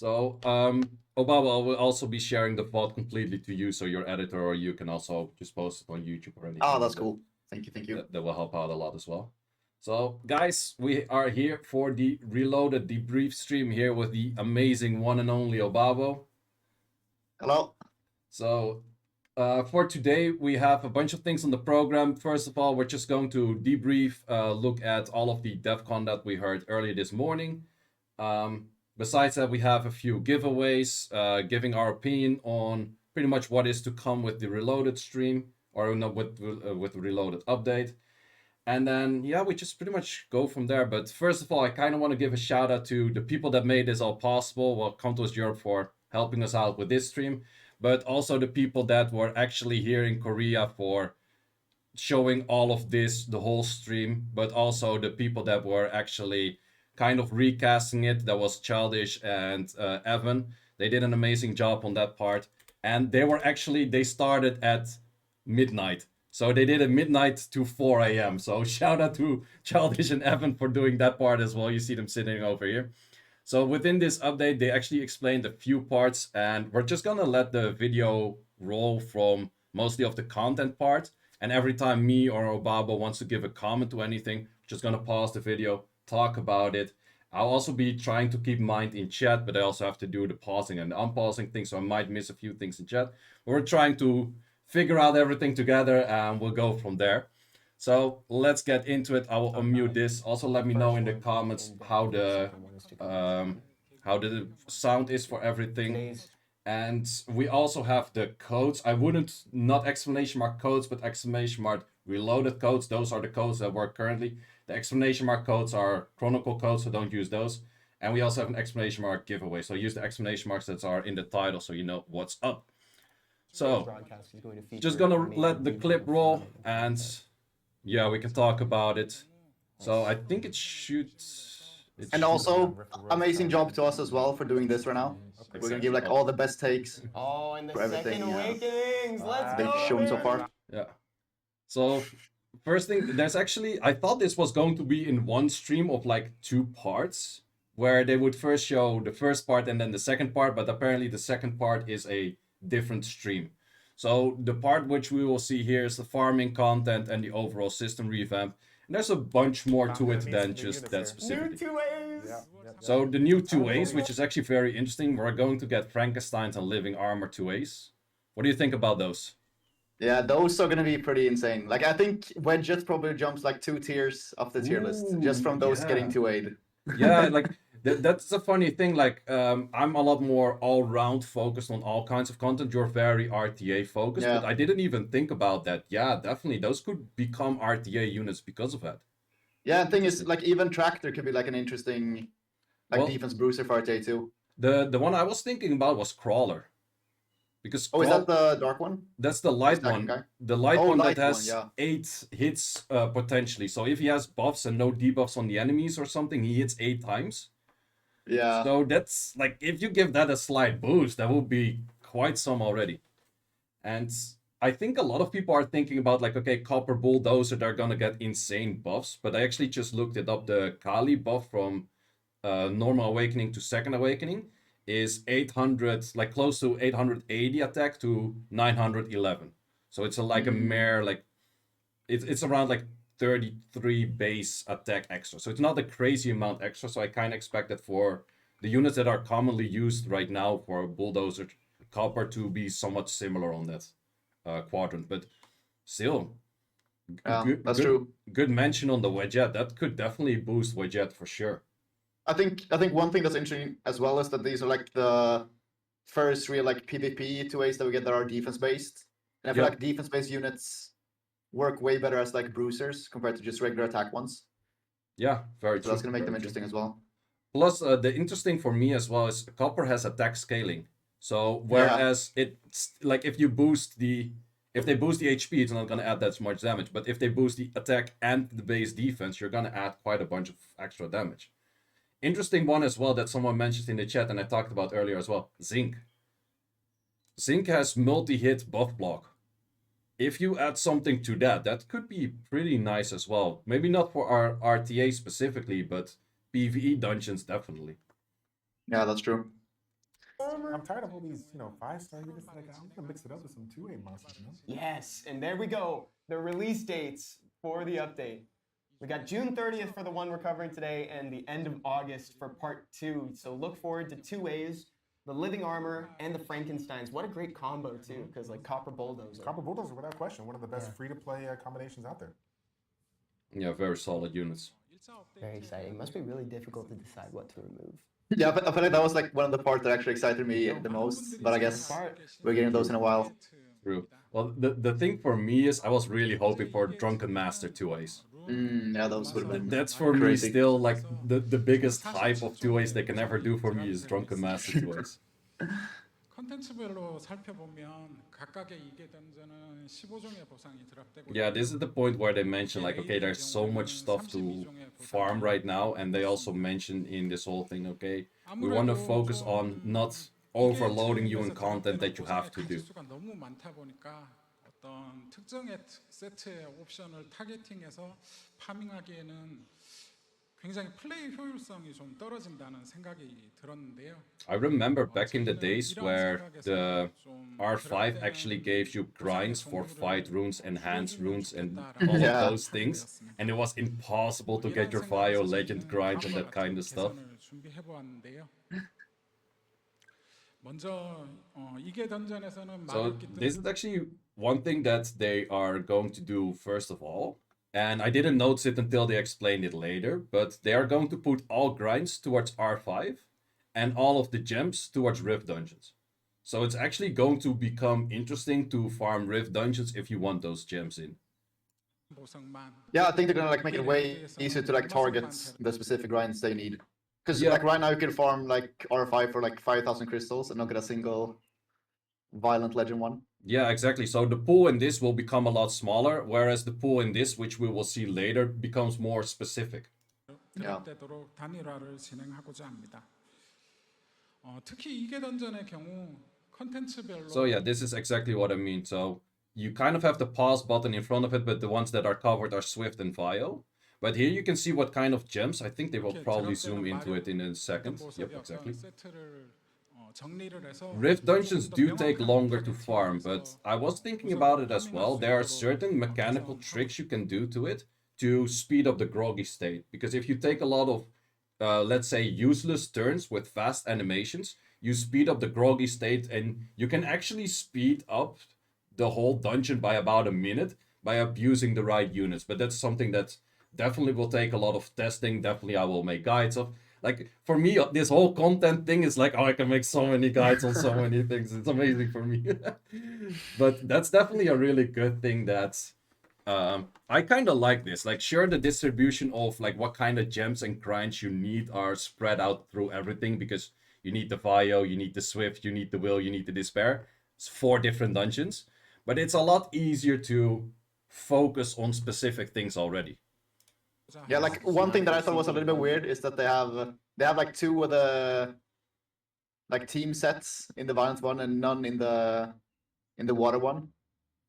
So, Obama will also be sharing the VoD completely to you, so your editor or you can also just post it on YouTube or anything. Oh, that's cool. Thank you, thank you. That will help out a lot as well. So, guys, we are here for the Reloaded Debrief stream here with the amazing one and only Obabo. Hello. So, for today, we have a bunch of things on the program. First of all, we're just going to debrief, look at all of the DevCon that we heard earlier this morning. Besides that, we have a few giveaways, giving our opinion on pretty much what is to come with the Reloaded stream, or no, with the Reloaded update. And then, yeah, we just pretty much go from there. But first of all, I kind of want to give a shout out to the people that made this all possible. Well, Contos Europe for helping us out with this stream, but also the people that were actually here in Korea for showing all of this, the whole stream, but also the people that were actually kind of recasting it. That was Childish and Evan. They did an amazing job on that part. And they started at midnight. So they did a midnight to 4 a.m. So shout out to Childish and Evan for doing that part as well. You see them sitting over here. So within this update, they actually explained a few parts, and we're just gonna let the video roll from mostly of the content part. And every time me or Obabo wants to give a comment to anything, just gonna pause the video, talk about it. I'll also be trying to keep mind in chat, but I also have to do the pausing and the unpausing thing, so I might miss a few things in chat. But we're trying to figure out everything together, and we'll go from there. So let's get into it. I will unmute this. Also, let me know in the comments how the sound is for everything. And we also have the codes. I wouldn't, not exclamation mark codes, but exclamation mark reloaded codes. Those are the codes that work currently. The exclamation mark codes are Chronicle codes, so don't use those. And we also have an exclamation mark giveaway. So use the exclamation marks that are in the title so you know what's up. So, just gonna let the clip roll, and yeah, we can talk about it. So I think it should. And also, amazing job to us as well for doing this right now. We're gonna give like all the best takes. Oh, and the for everything, second awakenings. Let's they've go. shown so baby. far. Yeah. So first thing, there's actually, I thought this was going to be in one stream of like 2 parts, where they would first show the first part and then the second part, but apparently the second part is a different stream. So the part which we will see here is the farming content and the overall system revamp. And there's a bunch more to it than just that specifically. New 2As. So the new 2As, which is actually very interesting, we're going to get Frankenstein's and Living Armor 2As. What do you think about those? Yeah, those are gonna be pretty insane. Like I think Wedget probably jumps like 2 tiers off the tier list just from those getting 2A'd. Yeah, like that's a funny thing. Like I'm a lot more all-round focused on all kinds of content. You're very RTA focused, Yeah. but I didn't even think about that. Yeah, definitely, those could become RTA units because of that. Yeah, the thing is, like even Tractor could be like an interesting like Well, defense bruiser for RTA too. The one I was thinking about was Crawler, because Oh, is that the dark one? that's the light Stacking one. guy? The light Oh, one light that has one, 8 hits potentially. So if he has buffs and no debuffs on the enemies or something, he hits 8 times. Yeah. So that's like, if you give that a slight boost, that will be quite some already. And I think a lot of people are thinking about like, okay, Copper Bulldozer, they're gonna get insane buffs. But I actually just looked it up. The Kali buff from Normal Awakening to Second Awakening is 800, like close to 880 attack to 911. So it's like a mere, like, it's around like 33 base attack extra. So it's not a crazy amount extra. So I kind of expect that for the units that are commonly used right now for Bulldozer, Copper to be somewhat similar on that quadrant. But still, That's true. Good mention on the Wedget. That could definitely boost Wedget for sure. I think one thing that's interesting as well is that these are like the first real like PvP 2As that we get that are defense based. And I feel Yeah. like defense based units work way better as like bruisers compared to just regular attack ones. Yeah, very So true. that's gonna make very them true. interesting as well. Plus, the interesting for me as well is Copper has attack scaling. So whereas it's like if they boost the HP, it's not gonna add that much damage. But if they boost the attack and the base defense, you're gonna add quite a bunch of extra damage. Interesting one as well that someone mentioned in the chat and I talked about earlier as well. Zinc. Zinc has multi-hit buff block. If you add something to that, that could be pretty nice as well. Maybe not for our RTA specifically, but PvE dungeons definitely. Yeah, that's true. armor. I'm tired of all these, 5-star units. Like, I'm gonna mix it up with some 2A monsters, Yes, and there we go. The release dates for the update. We got June 30th for the one we're covering today and the end of August for part 2. So look forward to 2As, the Living Armor, and the Frankensteins. What a great combo, too, because like Copper Bulldozer. Copper Bulldozer, without question, one of the best free-to-play combinations out there. Yeah, very solid units. Very exciting. Must be really difficult to decide what to remove. Yeah, but I feel like that was like one of the parts that actually excited me the most. But I guess we're getting those in a while. True. Well, the thing for me is I was really hoping for Drunken Master 2As. Yeah, those would have been. That's for me crazy. still like the biggest hype of 2As they can ever do for me is Drunken Master 2As. 컨텐츠별로 살펴보면 각각의 이계 던전은 15종의 보상이 드랍되고 Yeah, this is the point where they mention like, okay, there's so much stuff to farm right now, and they also mention in this whole thing, okay, we want to focus on not overloading you in content that you have to do. 너무 많다 보니까 어떤 특정의 세트의 옵션을 타겟팅해서 파밍하기에는 굉장히 플레이 효율성이 좀 떨어진다는 생각이 들었는데요. I remember back in the days where the R5 actually gave you grinds for fight runes, enhanced runes, and all Yeah. of those things, and it was impossible to get your Fire Legend grind and that kind of stuff. 준비해보았는데요. 먼저 이계 던전에서는 So this is actually one thing that they are going to do first of all. And I didn't notice it until they explained it later, but they are going to put all grinds towards R5 and all of the gems towards Rift dungeons. So it's actually going to become interesting to farm Rift dungeons if you want those gems in. Yeah, I think they're gonna like make it way easier to like target the specific grinds they need. Because Yeah. like right now you can farm like R5 for like 5,000 crystals and not get a single violent legend one. Yeah, exactly. So the pool in this will become a lot smaller, whereas the pool in this, which we will see later, becomes more specific. 드랍되도록 단일화를 진행하고자 합니다. 특히 이계 던전의 경우 컨텐츠별로 So yeah, this is exactly what I mean. So you kind of have the pause button in front of it, but the ones that are covered are Swift and Vio. But here you can see what kind of gems. I think they will probably zoom into it in a second. Yep, exactly. Rift dungeons do take longer to farm, but I was thinking about it as well. There are certain mechanical tricks you can do to it to speed up the groggy state. Because if you take a lot of, let's say, useless turns with fast animations, you speed up the groggy state, and you can actually speed up the whole dungeon by about a minute by abusing the right units. But that's something that definitely will take a lot of testing. Definitely I will make guides of. Like, for me, this whole content thing is like, oh, I can make so many guides on so many things. It's amazing for me. But that's definitely a really good thing that I kind of like this. Like, sure, the distribution of like what kind of gems and grinds you need are spread out through everything, because you need the Vio, you need the Swift, you need the Will, you need the Despair. It's 4 different dungeons. But it's a lot easier to focus on specific things already. Yeah, like one thing that I thought was a little bit weird is that they have like 2 of the like team sets in the violence one and none in the water one.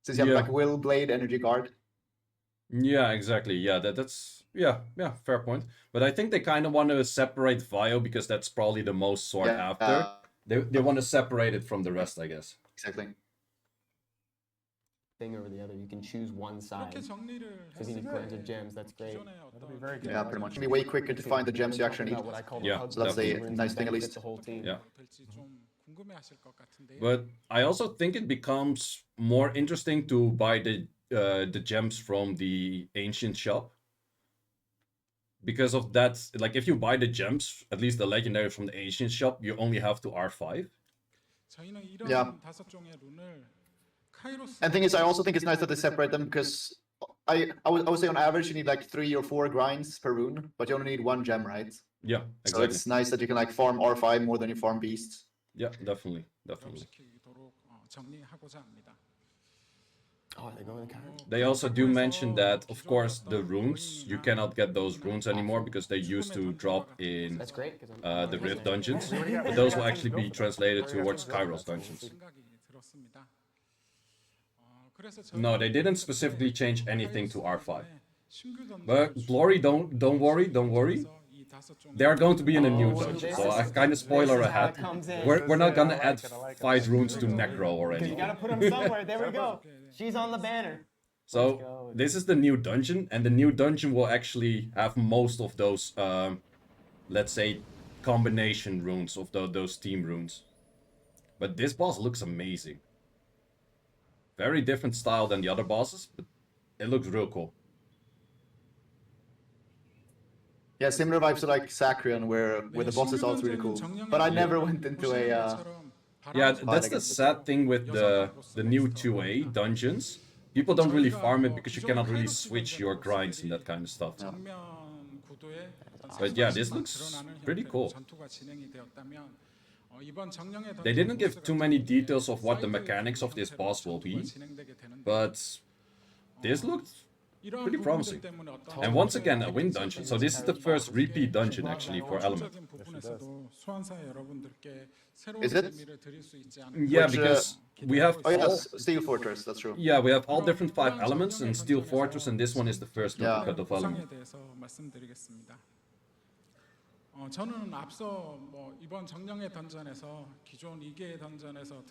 Since you have Yeah. like Will, Blade, Energy Guard. Yeah, exactly. Yeah, that's yeah, fair point. But I think they kind of want to separate Vio because that's probably the most sought after. They want to separate it from the rest, I guess. Exactly. Thing over the other, you can choose one side. 이렇게 정리를 Because you need grinds of gems, that's great. 기존의 That'll be 어떤 very good. Yeah, pretty much. It'll be way quicker to find the gems you actually need. What I call the Yeah, hug so that's a runes nice thing at benefit least. the whole team. Yeah. 될지 좀 궁금해하실 것 같은데요. But I also think it becomes more interesting to buy the gems from the ancient shop. Because of that, like if you buy the gems, at least the legendary from the ancient shop, you only have to R5. 저희는 이런 Yeah. 5종의 룬을 카이로스 And thing is, I also think it's nice that they separate them because I would say on average you need like 3 or 4 grinds per rune, but you only need 1 gem, right? Yeah, So exactly. it's nice that you can like farm R5 more than you farm beasts. Yeah, definitely. 시키도록 정리하고자 합니다. Oh, they go with the card. They also do mention that, of course, the runes, you cannot get those runes anymore because they used to drop in That's great. 'Cause I'm the Rift dungeons. But those will actually be translated towards Kairos dungeons. 생각이 들었습니다. 그래서 No, they didn't specifically change anything to R5. 신규 던전 But Glory, don't worry. they are going to be in a new Oh, dungeon. this So I is- kind of spoiler this is how ahead. it comes in. We're not gonna I add like it. 5 runes to Here we go. Necro or Because you anything. gotta put them somewhere. There we go. She's on the banner. Let's So go. this is the new dungeon, and the new dungeon will actually have most of those, let's say, combination runes of those team runes. But this boss looks amazing. Very different style than the other bosses, but it looks real cool. Yeah, similar vibes to like Sacrion, where the boss is also really cool. But I never went into a. Yeah, Fight that's the against the sad thing with the new 2A dungeons. People don't really farm it because you cannot really switch your grinds and that kind of stuff. But yeah, this looks pretty cool. They didn't give too many details of what the mechanics of this boss will be, but this looked pretty promising. And once again, a win dungeon. So this is the first repeat dungeon actually for Element. Is it? Yeah, Which, because we have Oh all, yes, Steel Fortress. That's true. yeah, we have all different 5 elements in Steel Fortress, and this one is the first Yeah. duplicate of Element. 대해서 말씀드리겠습니다. 저는 앞서 뭐 이번 정령의 던전에서 기존 2개의 던전에서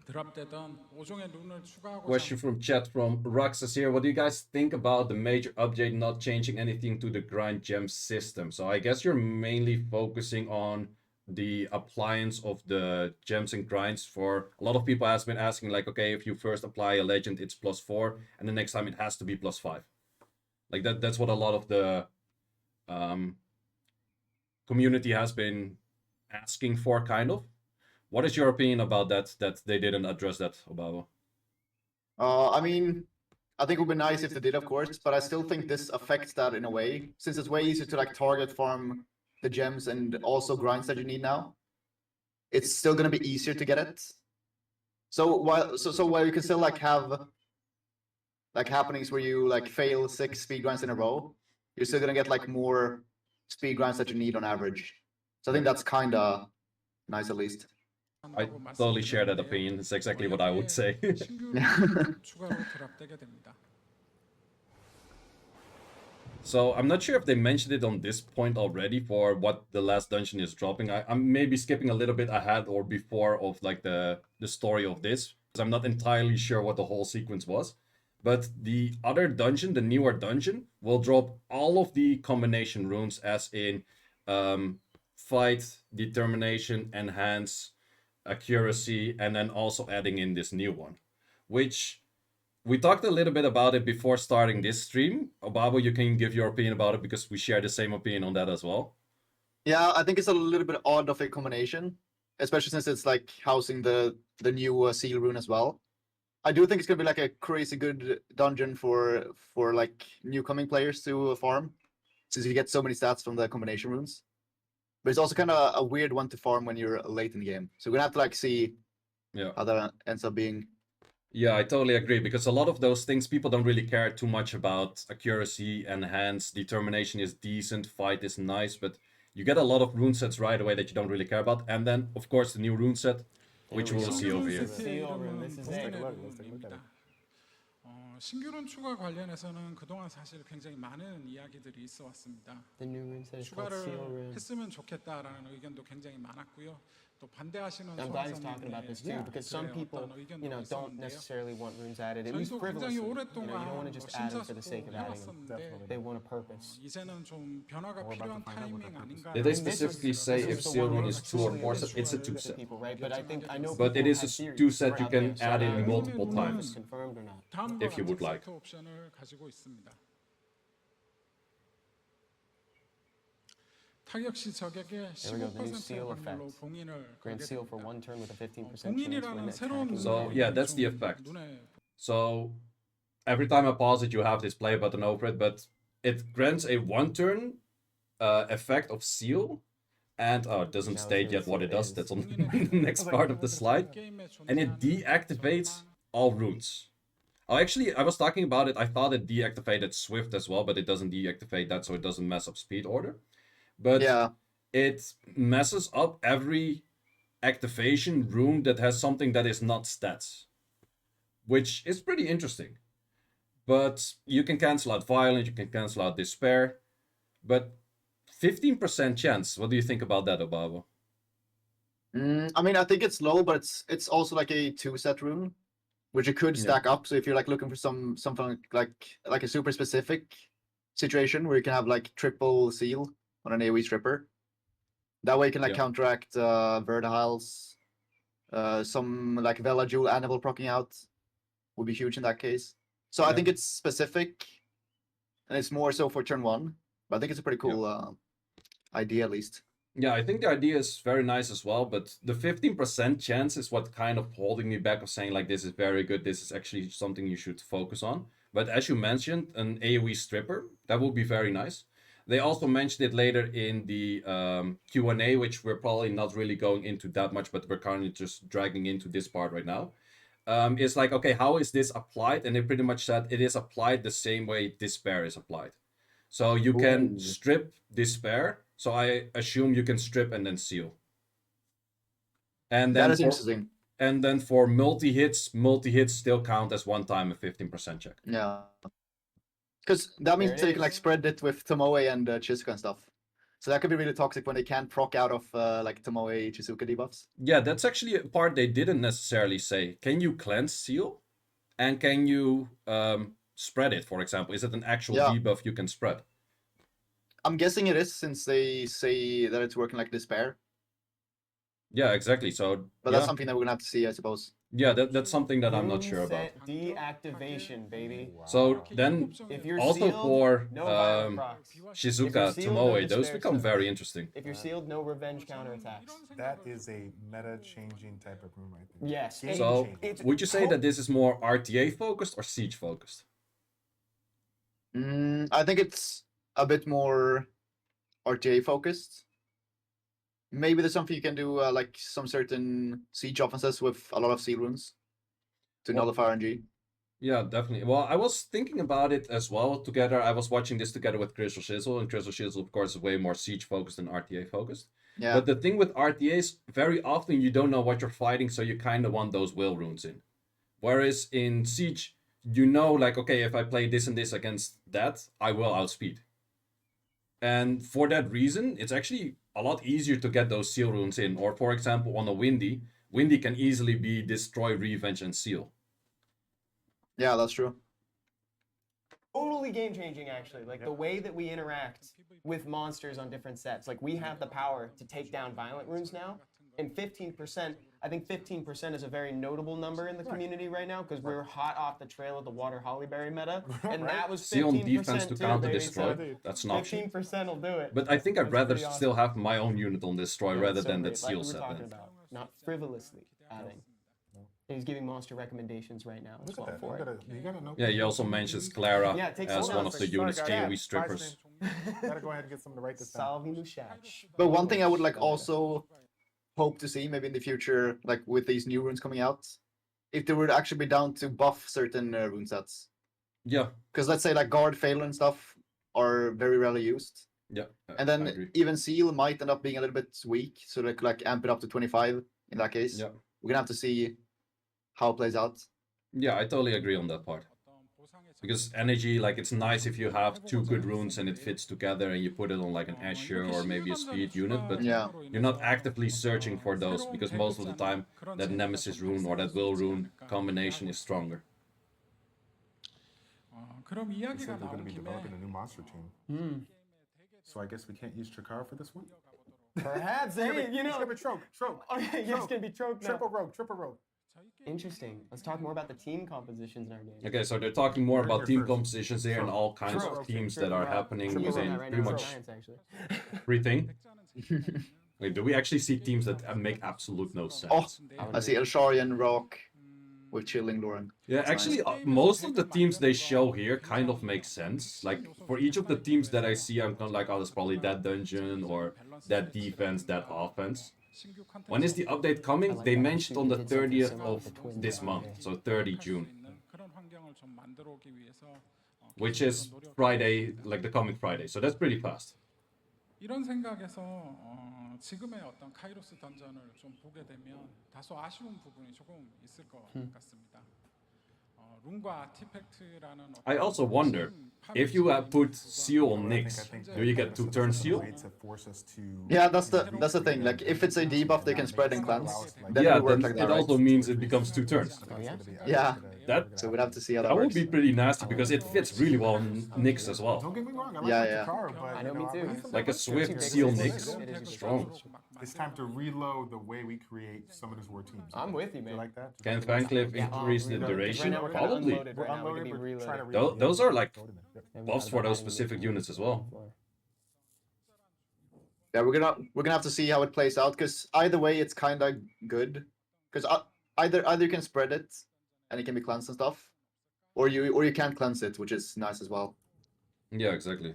드랍되던 5종의 룬을 추가하고 Question from chat from Ruxus here. What do you guys think about the major update not changing anything to the grind gem system? So I guess you're mainly focusing on the appliance of the gems and grinds. For a lot of people has been asking like, okay, if you first apply a legend, it's +4, and the next time it has to be +5. Like that's what a lot of the community has been asking for, kind of. What is your opinion about that they didn't address that, Obavo? I mean, I think it would be nice if they did, of course, but I still think this affects that in a way, since it's way easier to like target farm the gems and also grinds that you need now. It's still gonna be easier to get it. So while you can still like have like happenings where you like fail 6 speed grinds in a row, you're still gonna get like more speed grinds that you need on average. So I think that's kinda nice at least. I totally share that opinion. It's exactly what I would say. 추가로 드랍되게 됩니다. So I'm not sure if they mentioned it on this point already for what the last dungeon is dropping. I'm maybe skipping a little bit ahead or before of like the story of this, because I'm not entirely sure what the whole sequence was. But the other dungeon, the newer dungeon, will drop all of the combination runes, as in fight, determination, enhance, accuracy, and then also adding in this new one, which we talked a little bit about it before starting this stream. Obabo, you can give your opinion about it because we share the same opinion on that as well. Yeah, I think it's a little bit odd of a combination, especially since it's like housing the new seal rune as well. I do think it's gonna be like a crazy good dungeon for like new coming players to farm, since you get so many stats from the combination runes. But it's also kind of a weird one to farm when you're late in the game. So we're gonna have to like see how that ends up being. Yeah, I totally agree, because a lot of those things people don't really care too much about. Accuracy, enhance, determination is decent, fight is nice, but you get a lot of rune sets right away that you don't really care about. And then, of course, the new rune set, which we will see over here. This is it. 신규론 추가 관련해서는 그동안 사실 굉장히 많은 이야기들이 있어 왔습니다. The new rune set is called 추가를 Seal Rune. 했으면 좋겠다라는 의견도 굉장히 많았고요. 또 반대하시는 I'm glad he's talking about this too, because some people, don't necessarily want runes added, at least 저희도 frivolously. 굉장히 You 오랫동안 don't want to just add them for the sake of adding them. 해왔었는데 They want a purpose. 이제는 좀 변화가 필요한 타이밍 아닌가. Did they specifically say if seal rune is 2 or 4 set? It's a 2 set. Right? But I know But it people is have a theories 2 set you out can there, so add I in don't know multiple if times. it's confirmed or not. 다음과 if you would 같은 like. 세트 옵션을 가지고 있습니다. 타격 시 적에게 There we go, the new 15% seal 확률로 effect. 봉인을 Grant 걸게 seal for 됩니다. one turn with a 15% chance 봉인이라는 when 새로운 attacking. So, 능력이 yeah, that's the 좀 effect. 눈에 So every time I pause it, you have this play button over it, but it grants a 1-turn effect of seal, and it doesn't state yet what it does. That's on the next part of the slide. And it deactivates all runes. Oh, actually, I was talking about it. I thought it deactivated Swift as well, but it doesn't deactivate that, so it doesn't mess up speed order. But Yeah. it messes up every activation rune that has something that is not stats, which is pretty interesting. But you can cancel out Violent, you can cancel out Despair, but 15% chance. What do you think about that, Obabo? I mean, I think it's low, but it's also like a 2-set rune, which you could stack up. So if you're like looking for something like a super specific situation where you can have like triple seal on an AoE stripper, that way you can like counteract Vertihiles, some like Vela Jewel Animal proccing out would be huge in that case. So I think it's specific, and it's more so for turn 1. But I think it's a pretty cool idea, at least. Yeah, I think the idea is very nice as well, but the 15% chance is what kind of holding me back of saying like this is very good, this is actually something you should focus on. But as you mentioned, an AoE stripper, that would be very nice. They also mentioned it later in the Q&A, which we're probably not really going into that much, but we're kind of just dragging into this part right now. It's like, okay, how is this applied? And they pretty much said it is applied the same way Despair is applied. So you can strip Despair. So I assume you can strip and then seal. And then that is interesting. And then for multi-hits still count as one time a 15% check. Yeah. Because that means that you can like spread it with Tomoe and Chizuka and stuff. So that could be really toxic when they can't proc out of like Tomoe Chizuka debuffs. Yeah, that's actually a part they didn't necessarily say. Can you cleanse seal? And can you spread it, for example? Is it an actual debuff you can spread? I'm guessing it is, since they say that it's working like Despair. Yeah, exactly. So, but that's something that we're gonna have to see, I suppose. Yeah, that's something that I'm not sure about. Deactivation, baby. So then, if you're also sealed, for no violent procs. Shizuka, Tomoe, those become very interesting. If you're sealed, no revenge counterattacks. That is a meta-changing type of room right there. Yes. So, would you say that this is more RTA focused or siege focused? I think it's a bit more RTA focused. Maybe there's something you can do, like some certain siege offenses with a lot of seal runes to nullify RNG. Yeah, definitely. Well, I was thinking about it as well together. I was watching this together with Seiishizo, and Seiishizo, of course, is way more siege focused than RTA focused. Yeah. But the thing with RTAs, very often you don't know what you're fighting, so you kind of want those will runes in. Whereas in siege, you know, like, okay, if I play this and this against that, I will outspeed. And for that reason, it's actually a lot easier to get those seal runes in. Or for example, on a Windy can easily be Destroy, Revenge, and Seal. Yeah, that's true. Totally game changing, actually. Like the way that we interact with monsters on different sets. Like we have the power to take down violent runes now. And 15%, I think 15% is a very notable number in the community right now, because we're hot off the trail of the Water Hollyberry meta. And that was 15% Seal on defense to too, counter baby. Destroy. So That's an option. 15% will do it. But I think I'd rather pretty awesome. still have my own unit on Destroy rather than that Seal like set. Talking about, not frivolously adding. And he's giving monster recommendations right now as well for it. Yeah, he also mentions Clara as one of the unit's Sorry, AoE strippers. Gotta go ahead and get someone to write this down. But one thing I would like also hope to see maybe in the future, like with these new runes coming out, if they would actually be down to buff certain rune sets. Yeah. Because let's say like Guard, Phalanx and stuff are very rarely used. Yeah. And then even Seal might end up being a little bit weak, so they could like amp it up to 25 in that case. Yeah. We're gonna have to see how it plays out. Yeah, I totally agree on that part. Because energy, like, it's nice if you have two good runes and it fits together and you put it on like an Asher or maybe a speed unit, but you're not actively searching for those because most of the time that Nemesis rune or that Will rune combination is stronger. They said they're going to be developing a new monster team. So I guess we can't use Chikara for this one? Perhaps, hey, you know. It's going to be Troke. Okay, yeah, it's going to be Troke now. Triple rogue. Interesting. Let's talk more about the team compositions in our game. Okay, so they're talking more about team compositions here and all kinds of teams that are happening within pretty much everything. Wait, do we actually see teams that make absolute no sense? Oh, I see Elsharian Rock with Chilling Lauren. Yeah, actually, most of the teams they show here kind of make sense. Like, for each of the teams that I see, I'm kind of like, oh, that's probably that dungeon or that defense, that offense. When is the update coming? They mentioned on the 30th of this month, so 30 June. Which is Friday, like the coming Friday, so that's pretty fast. 이런 생각에서 지금의 어떤 카이로스 던전을 좀 보게 되면 다소 아쉬운 부분이 조금 있을 것 같습니다. 룬과 아티팩트라는 I 어떤 also wonder if you put seal on Nyx, do you get 2-turn seal? Yeah, that's the thing. Like, if it's a debuff they can spread and cleanse, then Yeah, it would work then like that, it right? also means it becomes 2 turns. Oh, yeah? Yeah. That So we'd have to see how that that would works. be pretty nasty because it fits really well on Nyx as well. Don't get me wrong, I like Yeah, the yeah. car, but I know, me too. Like a swift Fixes seal it. Nyx, It is strong. it's time to reload the way we create Summoners War teams. I'm with you, Do man. you like that? Can Fancliff Yeah, increase the reload, 'cause duration? Right now we're kinda Probably. unloaded right now. We can be We're trying to reloaded. Those are like And we buffs got for about those 90 specific minutes units as well. Yeah, we're gonna have to see how it plays out because either way it's kind of good because either you can spread it and it can be cleansed and stuff, or you can't cleanse it, which is nice as well. Yeah, exactly.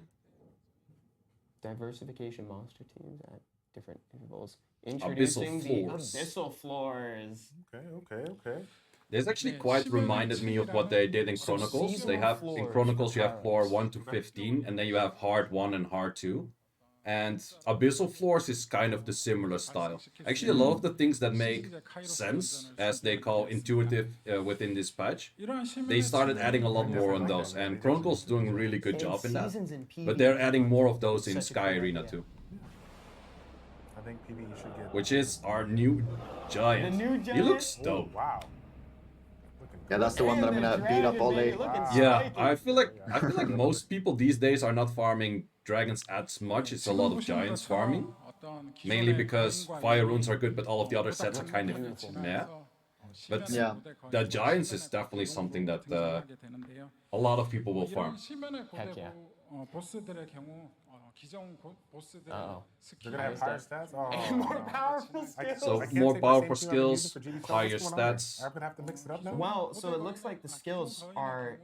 Diversification monster teams at different intervals. Introducing the floors. Abyssal floors. Okay. This actually Yeah, quite Shiver reminded me of what they did in So Chronicles. They seasonal have in floors Chronicles you for have floor pirates. 1 to 15, and then you have hard 1 and hard 2. And Abyssal floors is kind of the similar style. Actually, a lot of the things that make sense, as they call intuitive within this patch, they started adding a lot more on those. And Chronicles doing a really good job in that. Seasons in PvE But they're adding more of those in such a Sky cool Arena idea. too, I think PvE should get. which is our new giant. The new He giant? looks Oh, dope. wow. Looking Yeah, that's the one that I'm And gonna beat up dragon, all man, day. you're looking Yeah, spiky. I feel like most people these days are not farming dragons as much. It's a lot of giants farming, mainly because fire runes are good, but all of the other sets are kind of meh. But Yeah. the giants is definitely something that a lot of people will farm. Heck yeah. 보스들의 경우 기존 보스들의 Uh-oh. They're gonna have higher stats. Oh, And more no. powerful skills. So I can't more say the powerful same thing on the skills, for GD. higher What's going on there? stats. I'm gonna have to mix it up now. Well, so it looks like the skills are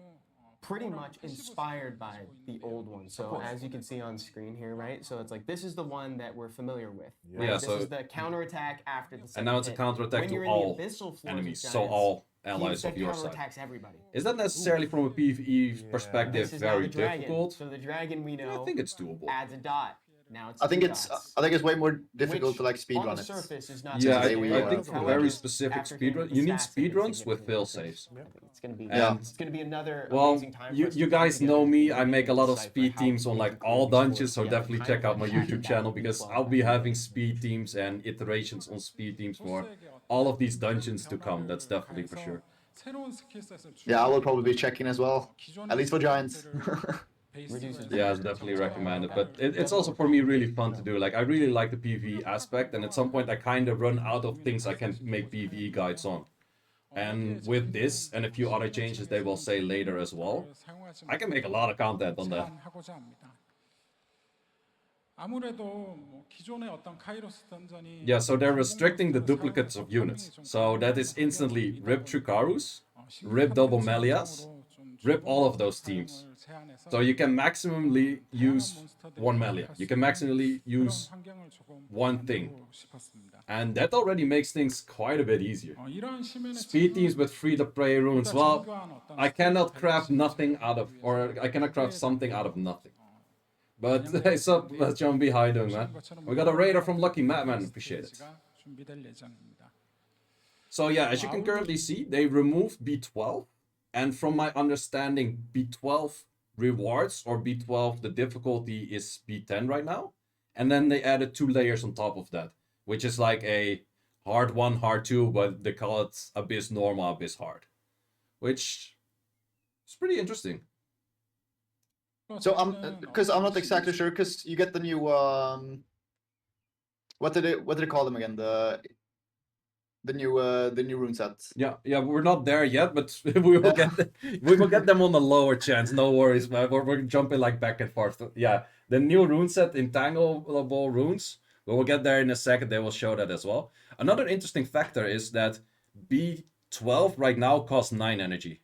pretty much inspired by the old one. So as you can see on screen here, right? So it's like this is the one that we're familiar with. Right? Yeah, This so- is the counterattack after the second And now it's a hit. counterattack When to you're all in the Abyssal floors enemies, with so giants, all he allies instead of your side. counterattacks everybody. Is that necessarily from a PvE perspective This is now very the dragon. difficult? So the dragon we know I think it's doable. adds a dot. Now it's I think two it's dots. way more difficult Which, to like on speedrun the it. surface is not Yeah, I, They will, I think for however, very specific after hitting speedrun, the you need stats, it speedruns with significantly fail increases. saves. I think it's gonna be Yeah. it's gonna be another Well, amazing time for you, us to you put guys together know me. and I make a lot of decipher speed how teams we on can like create all these dungeons, so floors definitely together, check kind out of my like YouTube that channel would be because well I'll be done. having speed teams and iterations on speed teams for all of these dungeons to come. That's definitely for sure. Yeah, I will probably be checking as well. At least for giants. Yeah, it's definitely recommended. But it's also for me really fun to do. Like I really like the PvE aspect, and at some point I kind of run out of things I can make PvE guides on. And with this and a few other changes they will say later as well, I can make a lot of content on that. Yeah, so they're restricting the duplicates of units. So that is instantly rip Tricarus, rip double Melias, rip all of those teams. So you can maximally use one Melia. You can maximally use one thing. And that already makes things quite a bit easier. Speed teams with free to play runes. Well, I cannot craft nothing out of, or I cannot craft something out of nothing. But hey, sup, John B, how you doing, man? We got a raider from Lucky Matt, man. Appreciate it. So yeah, as you can currently see, they removed B12. And from my understanding, B12 rewards, or B12, the difficulty is B10 right now. And then they added 2 layers on top of that, which is like a hard 1, hard 2, but they call it Abyss Normal, Abyss Hard. Which is pretty interesting. So because I'm not exactly sure, because you get the new what did they call them again? The new rune set. Yeah, we're not there yet, but we will get them on the lower chance. No worries, man. We're jumping like back and forth. Yeah, the new rune set, Intangible runes. We will get there in a second. They will show that as well. Another interesting factor is that B12 right now costs 9 energy.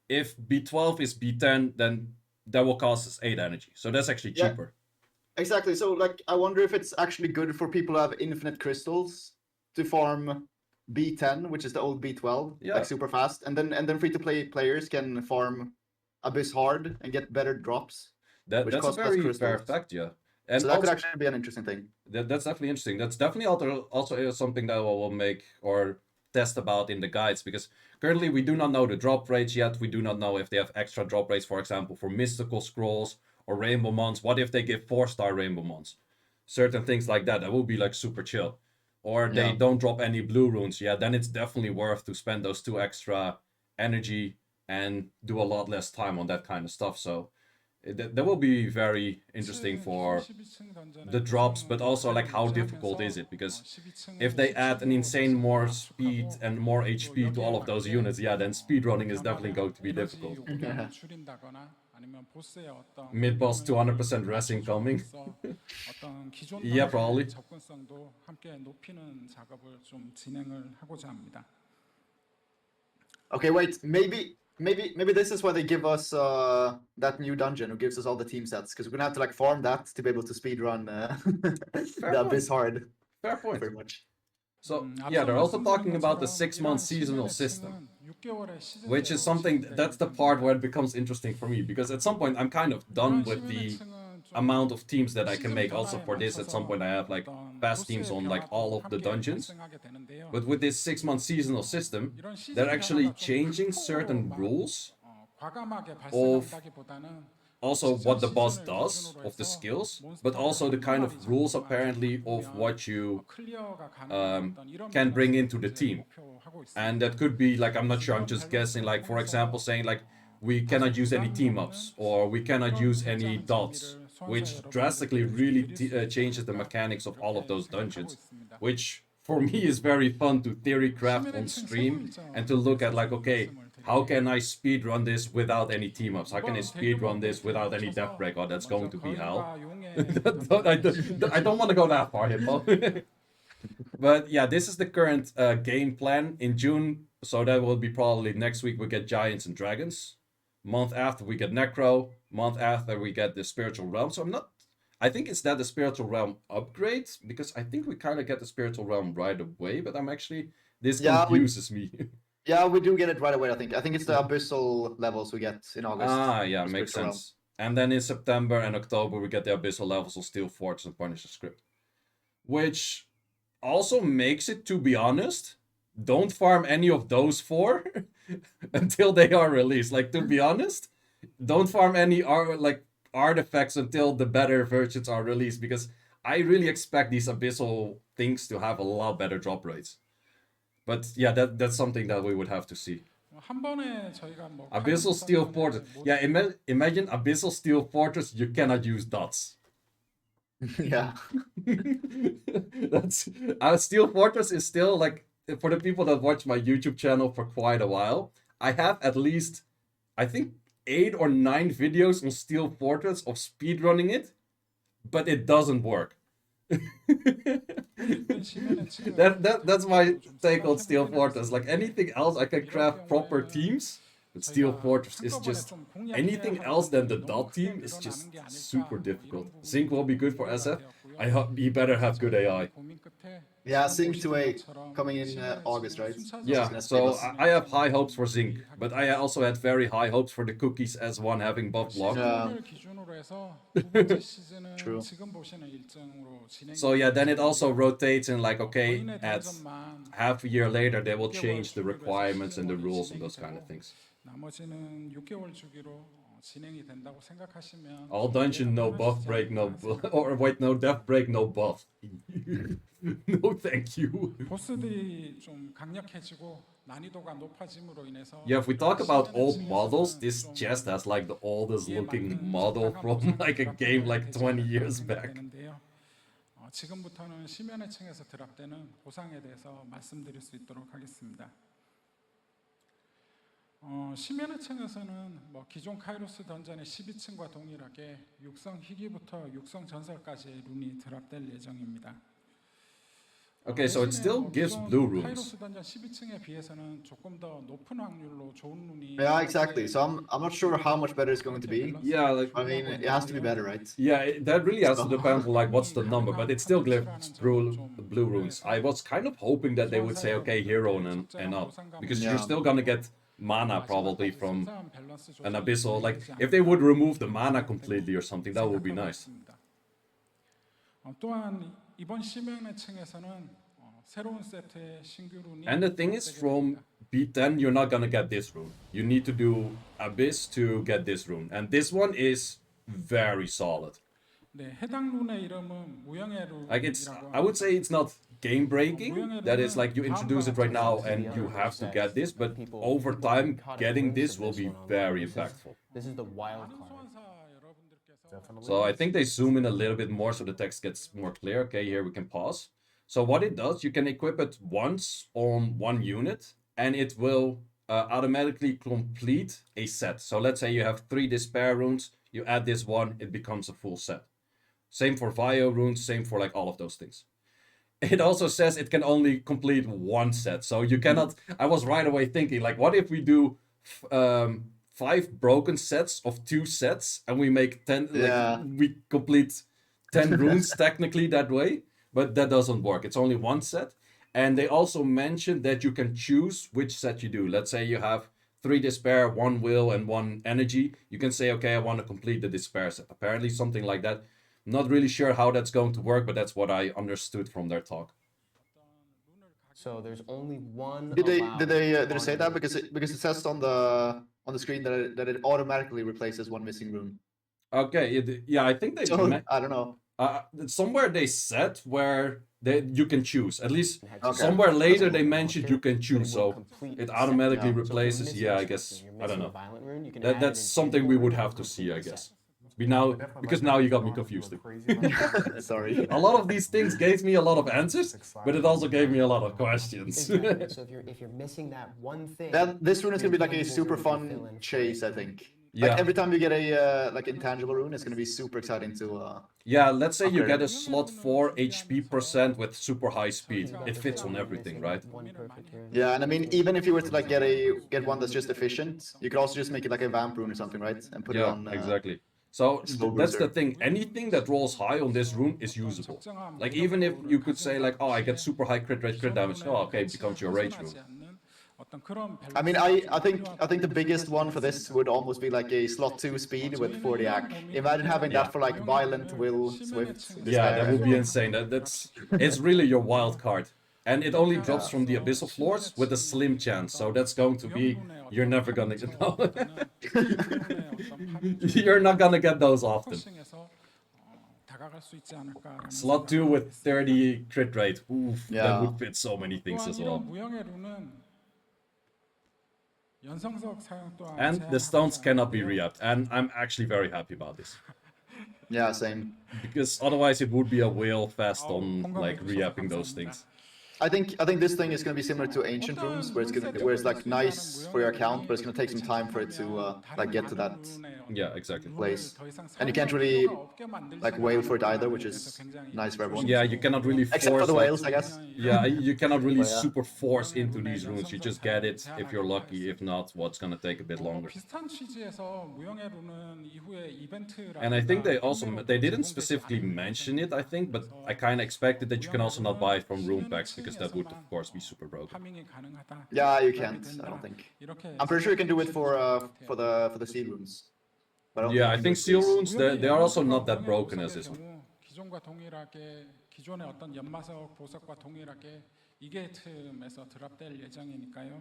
If B12 is B10, then that will cost us 8 energy. So that's actually cheaper. Yeah, exactly. So like, I wonder if it's actually good for people who have infinite crystals to farm B10, which is the old B12, like super fast, and then free-to-play players can farm Abyss Hard and get better drops. That's a very fair fact, yeah. And so that could actually be an interesting thing. That's definitely interesting. That's definitely also something that will make or test about in the guides, because currently we do not know the drop rates yet. We do not know if they have extra drop rates, for example, for mystical scrolls or rainbow mons. What if they give 4-star rainbow mons? Certain things like that. That would be like super chill. Or they Yeah. don't drop any blue runes. Yeah, then it's definitely worth to spend those 2 extra energy and do a lot less time on that kind of stuff. So that will be very interesting for the drops, but also like how difficult is it? Because if they add an insane more speed and more HP to all of those units, yeah, then speedrunning is definitely going to be difficult. Mid-boss 200% racing coming. Yeah, probably. Okay, wait. Maybe this is why they give us that new dungeon who gives us all the team sets, because we're gonna have to like farm that to be able to speedrun the Abyss hard. Fair point. Very much. So yeah, they're also talking about the 6-month seasonal system, which is something that's the part where it becomes interesting for me, because at some point I'm kind of done with the amount of teams that I can make. Also for this, at some point I have like fast teams on like all of the dungeons. But with this 6-month seasonal system, they're actually changing certain rules of also what the boss does, of the skills, but also the kind of rules apparently of what you can bring into the team. And that could be like, I'm not sure, I'm just guessing, like for example saying like we cannot use any team ups or we cannot use any dots, which drastically really changes the mechanics of all of those dungeons, which for me is very fun to theory craft on stream and to look at like, okay, how can I speedrun this without any team ups? How can I speedrun this without any death break? Oh, that's going to be hell. I don't want to go that far, Hippo. But yeah, this is the current game plan in June. So that will be probably next week we get Giants and Dragons. Month after we get Necro. Month after we get the Spiritual Realm. So I think it's that the Spiritual Realm upgrade, because I think we kind of get the Spiritual Realm right away, but this confuses me. Yeah, we do get it right away, I think. I think it's the Abyssal levels we get in August. Ah, yeah, makes sense. And then in September and October, we get the Abyssal levels of Steel Fortress and Punisher Script. Which also makes it, to be honest, don't farm any of those 4 until they are released. Like, to be honest, don't farm any artifacts until the better versions are released, because I really expect these Abyssal things to have a lot better drop rates. But yeah, that's something that we would have to see. Abyssal Steel Fortress. Yeah, imagine Abyssal Steel Fortress, you cannot use dots. Yeah. That's Steel Fortress is still like, for the people that watch my YouTube channel for quite a while, I have at least, I think, 8 or 9 videos on Steel Fortress of speedrunning it, but it doesn't work. That's my take on Steel Fortress. Like anything else, I can craft proper teams, but Steel Fortress is just anything else than the dot team is just super difficult. Zinc will be good for SF. I hope he better have good AI. Yeah, Sync 2A coming in August, right? Yeah, so I have high hopes for Zinc, but I also had very high hopes for the cookies as one having buff block. True. So yeah, then it also rotates in like, okay, at half a year later, they will change the requirements and the rules and those kind of things. All dungeon, no buff break, no or wait, no death break, no buff. No, thank you. Yeah, if we talk about old models, this chest has like the oldest looking model from like a game like 20 years back. 지금부터는 심연의 층에서 드랍되는 보상에 대해서 말씀드릴 수 있도록 하겠습니다. 심연의 층에서는 기존 카이로스 던전의 12층과 동일하게 육성 희귀부터 육성 전설까지의 룬이 드랍될 예정입니다. Okay, so it still gives blue runes. Yeah, exactly. So I'm not sure how much better it's going to be. Yeah, like, I mean, it has to be better, right? Yeah, that really has to depend on like what's the number, but it still gives blue runes. I was kind of hoping that they would say, okay, hero and up, because you're still gonna get mana probably from an Abyssal. Like, if they would remove the mana completely or something, that would be nice. 또한 이번 심연의 층에서는 새로운 세트의 신규 룬이 And the thing is, 드랍되게 from 됩니다. B10, you're not gonna get this rune. You need to do Abyss to get this rune. And this one is very solid. 네, 해당 룬의 이름은 무형의 Like it's, 룬이라고 I would say it's not game breaking. 무형의 That is 룬은 like you introduce it right now and you have to get this, but over time, getting this will be very impactful. This is the wild 많은 card. 소환사 여러분들께서 Definitely. So I think they zoom in a little bit more so the text gets more clear. Okay, here we can pause. So what it does, you can equip it once on one unit and it will automatically complete a set. So let's say you have 3 despair runes, you add this one, it becomes a full set. Same for Vio runes, same for like all of those things. It also says it can only complete one set. So you cannot, I was right away thinking like, what if we do 5 broken sets of 2 sets and we make 10, Yeah. like we complete 10 runes technically that way, but that doesn't work. It's only one set. And they also mentioned that you can choose which set you do. Let's say you have 3 despair, 1 will, and 1 energy. You can say, okay, I want to complete the despair set. Apparently, something like that. Not really sure how that's going to work, but that's what I understood from their talk. So there's only one. Did they allowed did they say that on- because it says on the screen that it automatically replaces one missing rune. Okay, yeah, I think they So I don't know. somewhere they said where you can choose. At least Okay. somewhere later That's they cool. mentioned you can But it choose. will So complete it the set. automatically Yeah. So if you're replaces. missing Yeah, a I script guess and you're I don't missing a know. violent rune, you can That add that's an something we intangible would rune have and to see, complete I the guess. set. We now I definitely because like now that you got they me don't have to confused. go crazy about it. Sorry. A lot of these things gave me a lot of answers, but it also gave me a lot of questions. Exactly. So if you're missing that one thing, This rune is gonna be like a intangibles super are gonna fill fun in for chase, it. I think. Yeah. Like every time you get a like intangible rune, it's gonna be super exciting to Yeah, let's say you upgrade get a it. slot 4 HP percent with super high speed. It fits on everything, right? One perfect rune. Yeah, and I mean even if you were to like get one that's just efficient, you could also just make it like a vamp rune or something, right? And put it Yeah, on exactly. So slow that's the booster. thing. Anything that rolls high on this rune is usable. Like even if you could say like, oh, I get super high crit rate, crit damage. Oh, okay, it becomes your rage rune. I mean I think the biggest one for this would almost be like a slot 2 speed with 40 AC. Imagine having Yeah. that for like violent, will, swift, Yeah, despair, that would be and- insane. It's really your wild card. And it only drops from the abyssal floors with a slim chance. So that's going to be you're never gonna get you're not gonna get those often. Slot 2 with 30 crit rate. Oof, that Yeah. would fit so many things as well. And the stones cannot be re-upped. And I'm actually very happy about this. Yeah, same. Because otherwise it would be a whale fest on like re-upping those things. I think this thing is gonna be similar to ancient runes, where it's like nice for your account, but it's gonna take some time for it to like get to that Yeah, exactly. place. And you can't really like wail for it either, which is nice for everyone. Yeah, you cannot really force. Except for the like- whales, I guess. Yeah, you cannot really yeah. super force into these runes. You just get it if you're lucky. If not, what's gonna take a bit longer. And I think they didn't specifically mention it, I think, but I kind of expected that you can also not buy it from rune packs because that would of course be super broken. Yeah, you can't. I don't think. I'm pretty sure you can do it for the seed runes. But don't Yeah, I you can think do it seal for runes they are also not that broken as this one. 기존과 동일하게 기존의 어떤 연마석 보석과 동일하게 이게 틈에서 드랍될 예정이니까요.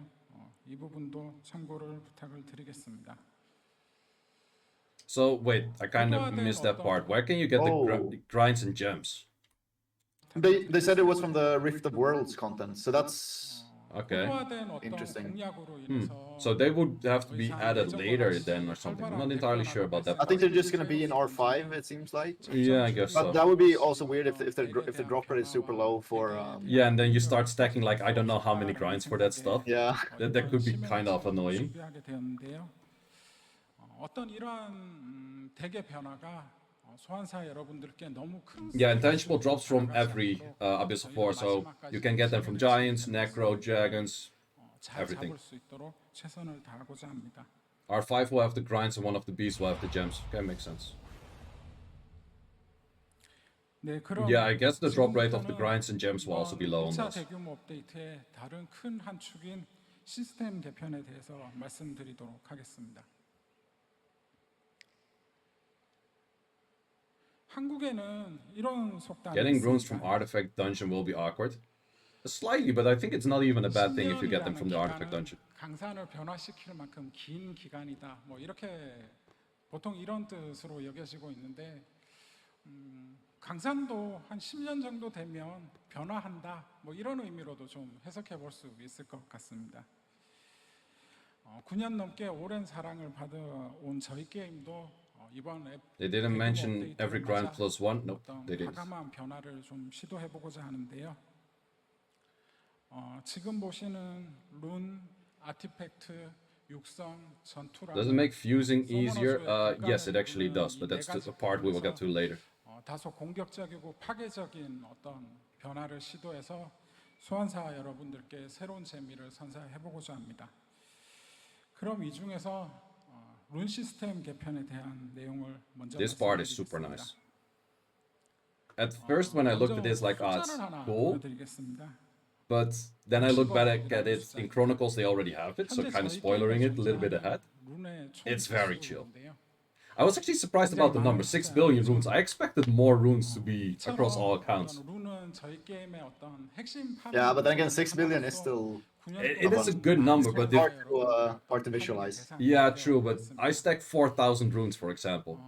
이 부분도 참고를 부탁을 드리겠습니다. So wait, I kind of missed that part. Where can you get the Oh. grinds and gems? They said it was from the Rift of Worlds content, so that's Okay. 포화된 어떤 Interesting. 공약으로 인해서 So they would have to be added later then or something. I'm not entirely sure about that. I think they're just gonna be in R5. It seems like. Yeah, I guess But so. that would be also weird if the drop rate is super low for Yeah, and then you start stacking like I don't know how many grinds for that stuff. yeah. That could be kind of annoying. 준비하게 되었는데요. 어떤 이러한 대개 변화가 소환사 여러분들께 너무 큰 Yeah, intangible drops from every Abyssal 4, so you can get them from Giants, Necro, Dragons. 잘 everything. 잡을 수 있도록 최선을 다하고자 합니다. R5 will have the grinds and one of the Bs will have the gems. Okay, makes sense. 네, 그럼 Yeah, I guess the drop rate of the 지금부터는 grinds and gems will also be low on 1차 those. 대규모 업데이트의 다른 큰 한 축인 시스템 개편에 대해서 말씀드리도록 하겠습니다. 한국에는 이런 속담이 Getting runes from 있습니다. Artifact Dungeon will be awkward. Slightly, but I think it's not even a bad thing if you get them from the artifact dungeon. 강산을 변화시킬 만큼 긴 기간이다. 뭐 이렇게 보통 이런 뜻으로 여겨지고 있는데 강산도 한 10년 정도 되면 변화한다. 뭐 이런 의미로도 좀 해석해 볼 수 있을 것 같습니다. 9년 넘게 오랜 사랑을 받아온 저희 게임도 이번 앱 They didn't mention every grind plus one. Nope, they didn't. 과감한 변화를 좀 시도해 보고자 하는데요. 지금 보시는 룬, 아티팩트, 육성, 전투라. Does it make fusing easier? Yes, it actually does, but that's the part we will get to later. 다소 공격적이고 파괴적인 어떤 변화를 시도해서 소환사 여러분들께 새로운 재미를 선사해 보고자 합니다. 그럼 이 중에서 룬 시스템 개편에 대한 내용을 먼저 This part is super nice. At first, when I looked at this, like, it's cool. But then I look back at it in Chronicles, they already have it, so kind of spoilering it a little bit ahead. It's very chill. I was actually surprised about the number, 6 billion runes. I expected more runes to be across all accounts. Yeah, but then again, 6 billion is still It is a good number, but if, hard to visualize. yeah, true, but I stack 4,000 runes, for example.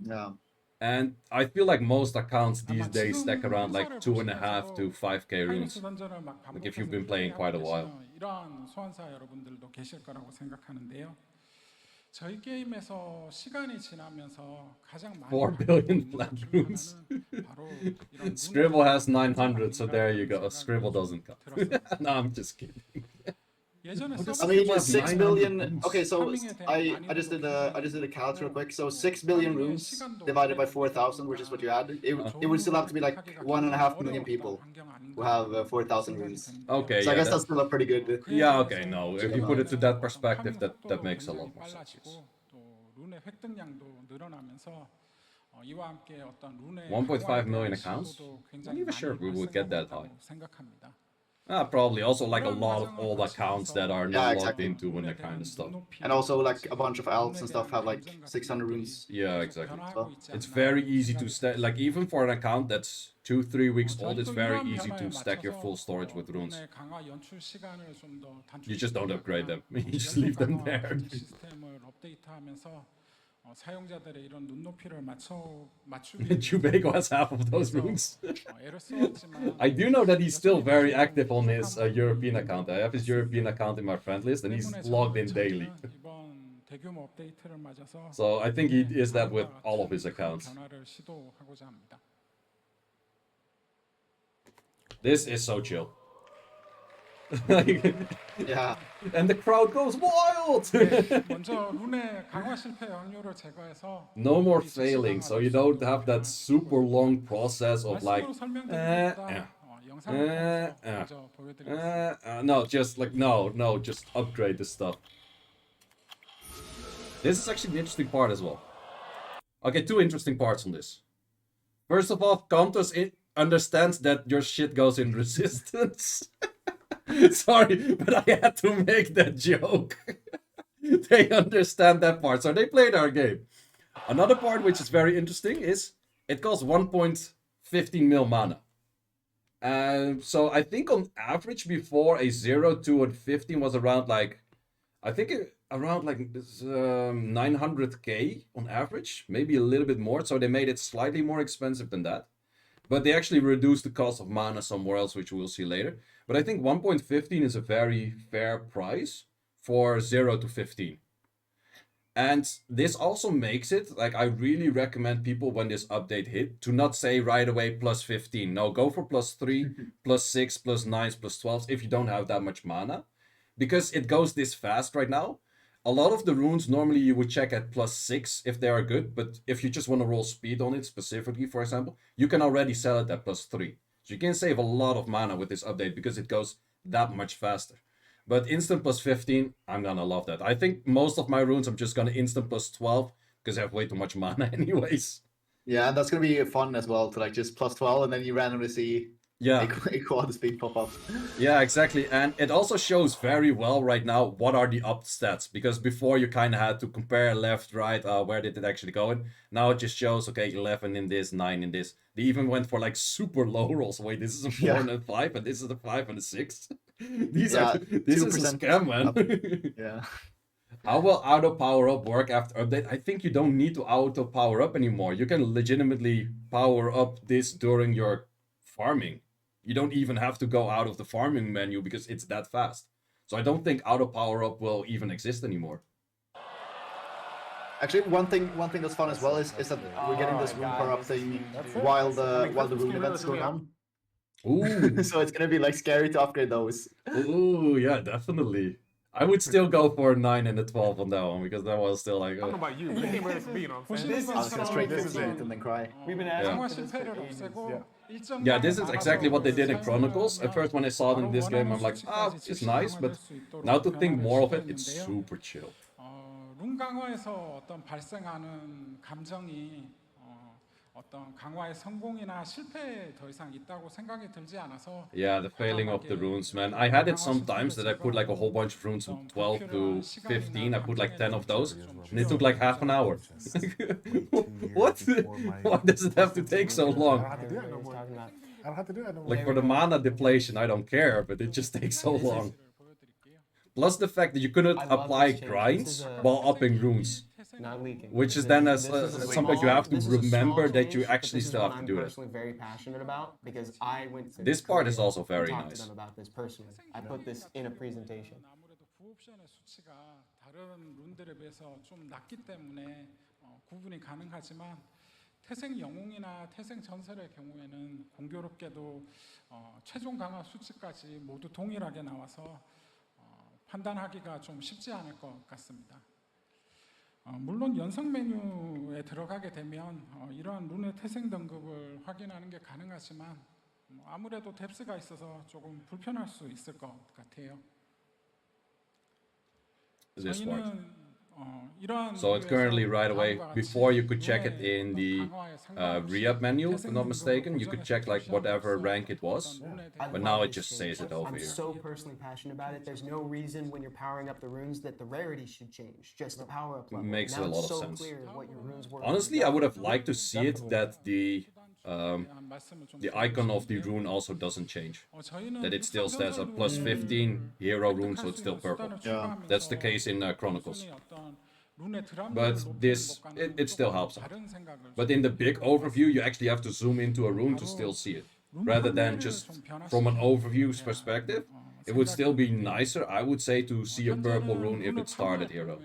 Yeah. And I feel like most accounts these days stack around like 2.5 to 5k runes. Like if you've been playing quite a while. 이러한 소환사 여러분들도 계실 거라고 생각하는데요. 저희 게임에서 시간이 지나면서 가장 많이 4 billion flat runes. 바로 이런 Scribble has 900, so there you go. Scribble doesn't count. No, I'm just kidding. 예전에 I mean, 6 billion. Okay, so I just did a calc real quick. So 6 billion runes divided by 4,000, which is what you had. It would still have to be like 1.5 million people who have 4,000 runes. Okay, So I yeah, guess that's still a pretty good. yeah, okay, no. If you put it to that perspective, that makes a lot more sense. Yes. 또 룬의 획득량도 늘어나면서 이와 함께 어떤 룬의 1.5 million accounts? 시도도 Not 굉장히 even sure we would get that high. 생각합니다. Probably also like a lot of old accounts that are not logged exactly. into and that kind of stuff. And also like a bunch of elves and stuff have like 600 runes. Yeah, exactly. So, It's very easy to stack, like even for an account that's 2-3 weeks old, it's very easy to stack your full storage with runes. You just don't upgrade them. You just leave them there. 시스템을 업데이트하면서 사용자들의 이런 눈높이를 맞추기 Chubago has half of those runes. 애를 써왔지만 I do know that he's still very active on his European account. I have his European account in my friend list, and he's logged in daily. 이번 대규모 업데이트를 맞아서 So I think he is that with all of his accounts. 변화를 시도하고자 합니다. This is so chill. yeah. And the crowd goes wild! 먼저 룬의 강화 실패 확률을 제거해서 No more failing, so you don't have that super long process of like, 말씀으로 설명드리는 것보다 영상을 통해서 먼저 보여드리겠습니다. no, just like, no, just upgrade the stuff. This is actually the interesting part as well. Okay, two interesting parts on this. First of all, Kantos understands that your shit goes in resistance. Sorry, but I had to make that joke. They understand that part, so they played our game. Another part which is very interesting is it costs 1.15 mil mana. So I think on average before a 0, 2, and 15 was around like, I think around like 900k on average, maybe a little bit more. So they made it slightly more expensive than that. But they actually reduced the cost of mana somewhere else, which we'll see later. But I think 1.15 is a very fair price for 0 to 15. And this also makes it, like, I really recommend people when this update hit to not say right away plus 15. No, go for plus 3, plus 6, plus 9s, plus 12s if you don't have that much mana. Because it goes this fast right now. A lot of the runes, normally you would check at plus 6 if they are good, but if you just want to roll speed on it specifically, for example, you can already sell it at plus 3. So you can save a lot of mana with this update because it goes that much faster. But instant plus 15, I'm gonna love that. I think most of my runes I'm just gonna instant plus 12 because I have way too much mana anyways. Yeah, that's gonna be fun as well to like just plus 12 and then you randomly see Yeah. a quad speed pop up. Yeah, exactly. And it also shows very well right now what are the up stats, because before you kind of had to compare left, right, where did it actually go in. Now it just shows, okay, 11 in this, 9 in this. They even went for like super low rolls. Wait, this is a 4 Yeah. and a 5, and this is a 5 and a 6. These Yeah, are this is a 2% scam, up. man. Yeah. How will auto power up work after update? I think you don't need to auto power up anymore. You can legitimately power up this during your farming. You don't even have to go out of the farming menu because it's that fast. So I don't think auto power up will even exist anymore. Actually, one thing that's fun as well is that we're getting this rune power up thing while the rune events go down. Ooh, So it's gonna be like scary to upgrade those. ooh, yeah, definitely. I would still go for a 9 and a 12 on that one because that was still like. I don't know about you, but it came ready for me, you know what I'm saying? This I was gonna straight this 15 it and then cry. We've been Yeah. asking 강화 for this 실패를 for ages. 없애고 일정 Yeah, this is 강화 exactly what they did in 사용을 Chronicles. At first, when I saw it in this game, I'm like, ah, it's nice, but now to think more of it, it's super chill. 룬 강화에서 어떤 발생하는 감정이 어떤 강화의 성공이나 실패에 더 이상 있다고 생각이 들지 않아서 Yeah, the failing of the runes, man. I had it sometimes that I put like a whole bunch of runes from 12 to 15. I put like 10 of those, and it took like half an hour. What? Why does it have to take so I don't long? have to do that no more. I don't have to do that no more. Like for the mana depletion, I don't care, but it just takes so long. Plus the fact that you couldn't I love apply this change. grinds This is a- while upping runes, Not leaking. which is This then this as is a something you small- have to this is a small remember that you change, but actually this is still one have to I'm do that. personally very passionate about because I went to This part is Korea also very and talked nice. to them about this personally. I put this in a presentation. 아무래도 구옵션의 수치가 다른 룬들에 비해서 좀 낮기 때문에 구분이 가능하지만 태생 영웅이나 태생 전설의 경우에는 공교롭게도 최종 강화 수치까지 모두 동일하게 나와서 판단하기가 좀 쉽지 않을 것 같습니다. 물론 연성 메뉴에 들어가게 되면 이러한 룬의 태생 등급을 확인하는 게 가능하지만 아무래도 뎁스가 있어서 조금 불편할 수 있을 것 같아요. This part. 저희는 이러한 So it's currently right away. 다음과 같이 Before you could check it 룬의 in the 강화의 상관없이 re-up menu, if 태생 I'm not 등급을 mistaken. You could check like 고정해서 whatever 표시할 rank 수 it was. 어떤 룬에 I 대한 But love now it this just change. says it over I'm here. so personally passionate about it. There's no reason when you're powering up the runes that the rarity should change. Just the power up level. Makes now a lot it's of so sense. clear what your runes were. Honestly, I would have liked to see it that the 대한 말씀을 좀 icon of the 드리고 rune also doesn't change. 저희는 That it still says a 육성전설 plus 룬을 15 hero rune, so 획득할 it's 수 still 있는 purple. 수단을 Yeah. 추가하면서 That's the case in Chronicles. 단순히 어떤 룬의 드랍률을 But 높이는 this, 것과는 it still 조금 helps out. 다른 생각을 But in the big overview, you actually have to zoom into a rune to still see it. Rather than just from an overview's perspective, it would still be nicer, I would say, to see a purple rune if it started hero.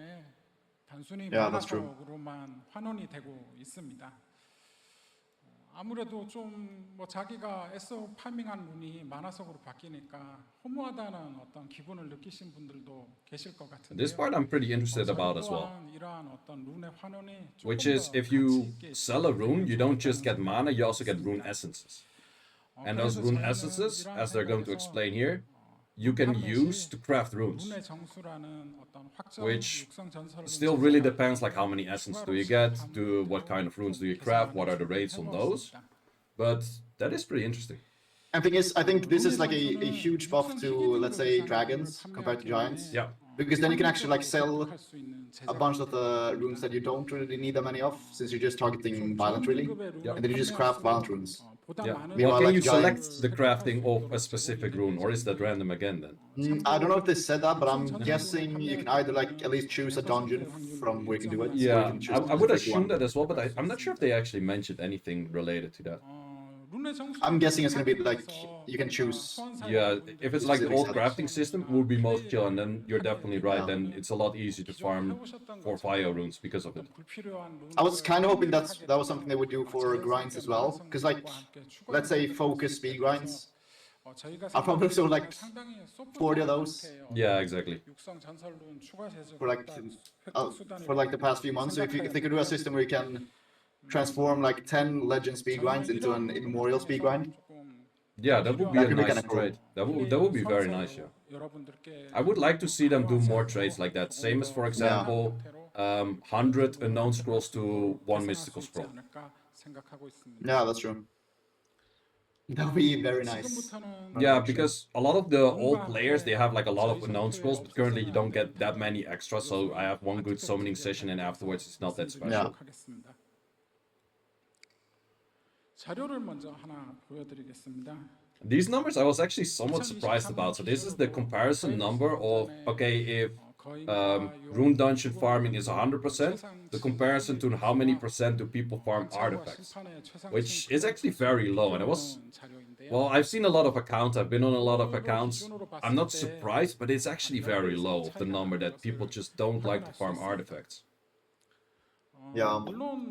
단순히 Yeah, that's true. 만화석으로만 환원이 되고 있습니다. 아무래도 좀 뭐 자기가 애써 파밍한 룬이 만화석으로 바뀌니까 허무하다는 어떤 기분을 느끼신 분들도 계실 것 같은데요. This part I'm pretty interested about as well. 또한 이러한 어떤 룬의 환원이 조금 Which is, 더 if you 가치 있게 sell a rune, you don't just get 있다는 mana, you also get rune 있습니다. essences. And those 그래서 rune 저희는 essences, 이러한 as they're going to 생각에서 explain here, you can use to craft runes. 룬의 정수라는 어떤 확정 Which 육성 전설 Still really depends like how many essence do you get, what kind of runes do you craft, what are the rates on those. But that is pretty interesting. And thing is, I think this is like a huge buff to, let's say, dragons compared to giants. Yeah. Because then you can actually like sell a bunch of the runes that you don't really need that many of, since you're just targeting violent really. And then you just craft violent runes. Yeah. Meanwhile, Well, can like you select giants- the crafting of a specific rune, or is that random again then? I don't know if they said that, but I'm guessing you can either like at least choose a dungeon from where you can do it. or you Yeah, can choose I would to pick assume one. that as well, but I'm not sure if they actually mentioned anything related to that. I'm guessing it's gonna be like you can choose. Yeah, if it's like the old Specific crafting system, it would be most chill, and then you're definitely right. Yeah. Then it's a lot easier to farm for fire runes because of it. I was kind of hoping that was something they would do for grinds as well, because like, let's say focus speed grinds. I'll probably do like 40 of those. Yeah, exactly. For like the past few months. So if they could do a system where you can transform like 10 legend speed grinds into an immemorial speed grind. Yeah, that would be That a could be nice kinda cool. trade. That would be very nice. Yeah. I would like to see them do more trades like that. Same as, for example, 100 unknown scrolls to 1 mystical scroll. Yeah, that's true. That would be very nice. 지금부터는 Yeah, because a lot of the old players, they have like a lot of unknown scrolls, but currently you don't get that many extra, so I have one good summoning session and afterwards it's not that special. 하겠습니다. 자료를 먼저 하나 보여드리겠습니다. These numbers I was actually somewhat surprised about. So this is the comparison number of, okay, if Rune Dungeon farming is 100%, the comparison to how many percent do people farm artifacts, which is actually very low. And it was, well, I've seen a lot of accounts, I've been on a lot of accounts. I'm not surprised, but it's actually very low, the number that people just don't like to farm artifacts. Yeah,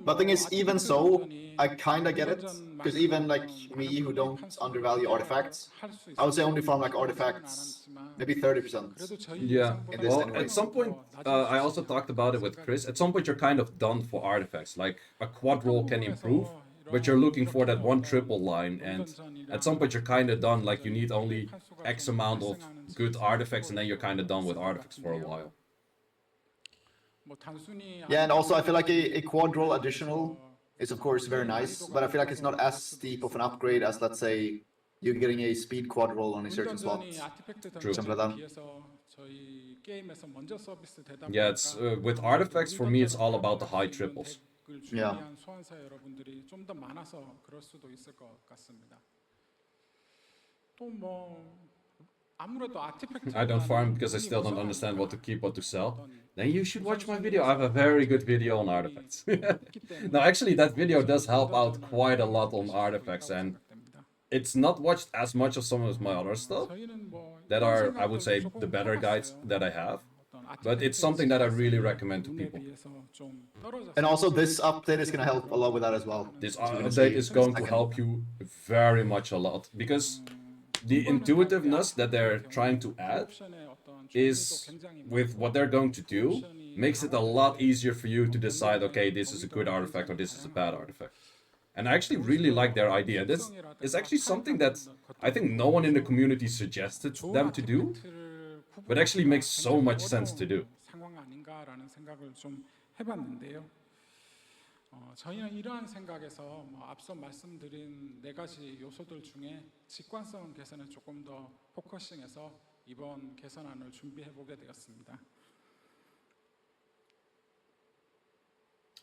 but thing is, even so, I kinda get it, because even like me, who don't undervalue artifacts, I would say only farm like artifacts, maybe 30%. Yeah, In this well, anyway. at some point, I also talked about it with Chris, at some point you're kind of done for artifacts, like a quad roll can improve, but you're looking for that one triple line, and at some point you're kind of done, like you need only X amount of good artifacts, and then you're kind of done with artifacts for a while. Yeah, and also I feel like a quad roll additional is of course very nice, but I feel like it's not as steep of an upgrade as, let's say, you getting a speed quad roll on a certain slot. True. Something like that. Yeah, it's with artifacts for me it's all about the high triples. Yeah. I don't farm because I still don't understand what to keep, what to sell. Then you should watch my video. I have a very good video on artifacts. No, actually that video does help out quite a lot on artifacts, and it's not watched as much as some of my other stuff that are, I would say, the better guides that I have. But it's something that I really recommend to people. And also this update is gonna help a lot with that as well. This So we're gonna update see is going to second. help you very much a lot, because the intuitiveness that they're trying to add is, with what they're going to do, makes it a lot easier for you to decide, okay, this is a good artifact or this is a bad artifact. And I actually really like their idea. This is actually something that I think no one in the community suggested them to do, but actually makes so much sense to do. 상황 아닌가라는 생각을 좀 해봤는데요. 저희는 이러한 생각에서 앞서 말씀드린 네 가지 요소들 중에 직관성 개선에 조금 더 포커싱해서 이번 개선안을 준비해 보게 되었습니다.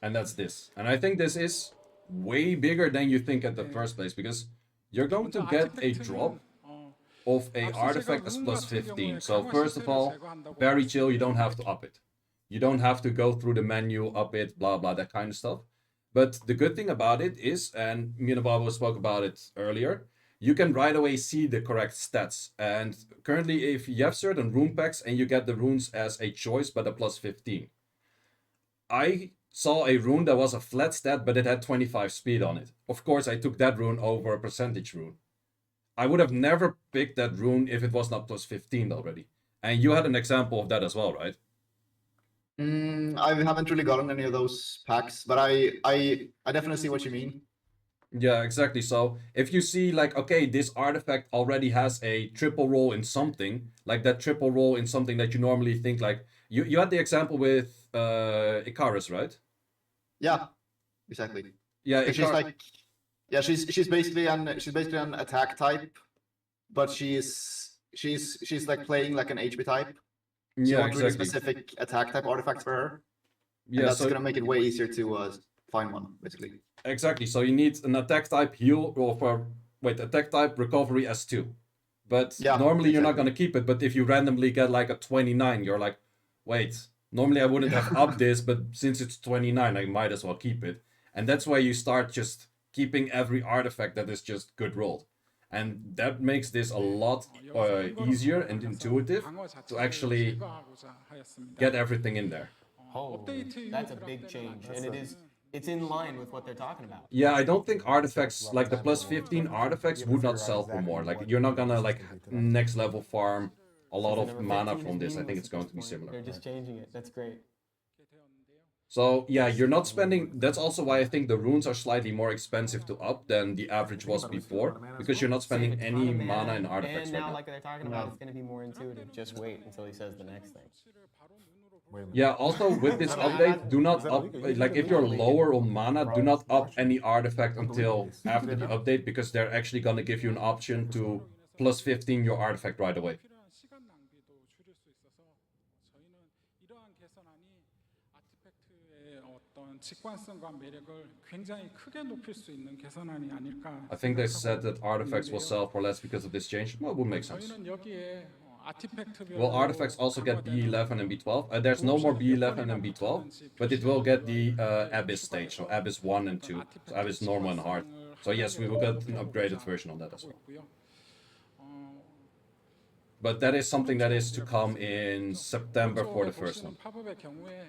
And that's this. And I think this is way bigger than you think at the first place, because you're going to get a drop of a artifact as plus 15. So first of all, very chill, you don't have to up it. You don't have to go through the menu, up it, blah, blah, that kind of stuff. But the good thing about it is, and me and Babo spoke about it earlier, you can right away see the correct stats. And currently, if you have certain rune packs and you get the runes as a choice, but a plus 15. I saw a rune that was a flat stat, but it had 25 speed on it. Of course, I took that rune over a percentage rune. I would have never picked that rune if it was not plus 15 already. And you had an example of that as well, right? I haven't really gotten any of those packs, but I definitely see what you mean. Yeah, exactly. So if you see like, okay, this artifact already has a triple roll in something, like that triple roll in something that you normally think, like, you had the example with Icarus, right? Yeah, exactly. Yeah, And she's like, yeah, she's basically an attack type, but she's like playing like an HP type. So you yeah, want really exactly. specific attack type artifacts for her. And Yeah, that's so gonna make it way easier to find one, basically. exactly. So you need an attack type heal, or for attack type recovery as 2. But Yeah, normally you're not exactly. gonna keep it. But if you randomly get like a 29, you're like, wait, normally I wouldn't have upped this, but since it's 29, I might as well keep it. And that's why you start just keeping every artifact that is just good rolled. And that makes this a lot easier and intuitive to actually get everything in there. Oh, that's a big change, and it's in line with what they're talking about. Yeah, I don't think artifacts, like the plus 15 artifacts, would not sell for more. Like, you're not gonna, like, next level farm a lot of mana from this. I think it's going to be They're similar. just changing it. That's great. So, yeah, you're not spending... That's also why I think the runes are slightly more expensive to up than the average was before, because you're not spending any mana in artifacts And right now, now. like they're talking about, it's going to be more intuitive. Just wait until he says the next thing. Wait a minute. Yeah, also with this Is that update, do not Is that up, illegal? You like can if you're legally lower on mana, do not up Russian. any artifact I believe until it is. after Is the it not? update, because they're actually gonna give you an option to plus 15 your artifact right away. 필요한 시간 낭비도 줄일 수 있어서 저희는 이러한 개선안이 아티팩트의 어떤 직관성과 매력을 굉장히 크게 높일 수 있는 개선안이 아닐까. I think they said that artifacts will sell for less because of this change. Well, it would make sense. 저희는 여기에 아티팩트별로 Will artifacts also get B11 and B12? There's no more B11 and B12, but it will get the Abyss stage, so Abyss 1 and 2, so Abyss normal and hard. So yes, we will get an upgraded version of that as well. But that is something that is to come in September for the first one.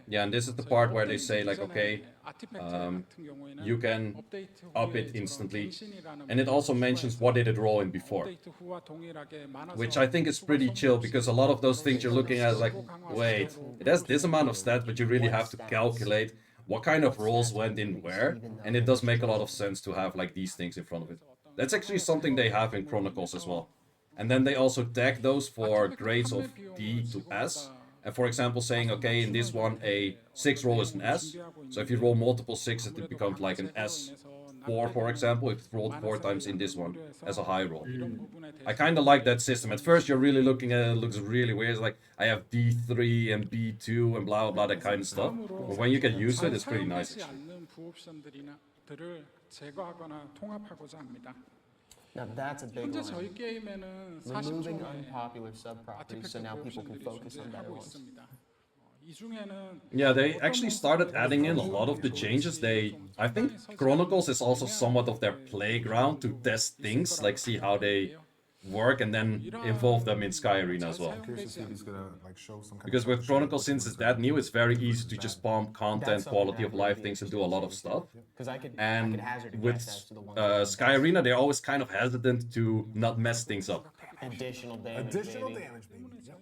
Yeah, and this is the part where they say like, okay, you can up it instantly. And it also mentions what did it roll in before, which I think is pretty chill, because a lot of those things you're looking at is like, wait, it has this amount of stats, but you really have to calculate what kind of rolls went in where, and it does make a lot of sense to have like these things in front of it. That's actually something they have in Chronicles as well. And then they also tag those for grades of D to S. And for example, saying, okay, in this one, a 6 roll is an S. So if you roll multiple 6s, it becomes like an S4, for example, if it rolled 4 times in this one as a high roll. I kind of like that system. At first, you're really looking at it, it looks really weird. It's like, I have D3 and B2 and blah, blah, blah, that kind of stuff. But when you get used to it, it's pretty nice, actually. Now that's a big 현재 one. 저희 게임에는 Removing 40초에 unpopular sub-properties, so now people can focus on better ones. 이 중에는 Yeah, they actually started adding in a lot of the changes. I think Chronicles is also somewhat of their playground to test things, like see how they work and then involve them in Sky Arena as well. I'm curious to see if he's gonna like show some kind Because of with Chronicles, since it's that new, it's very easy to just pump content, quality of life things, and do a lot of stuff. Because I could And hazard a with guess as to the ones Sky Arena, they're always kind of hesitant to not mess things up. additional damage, additional baby. damage, baby. Yep.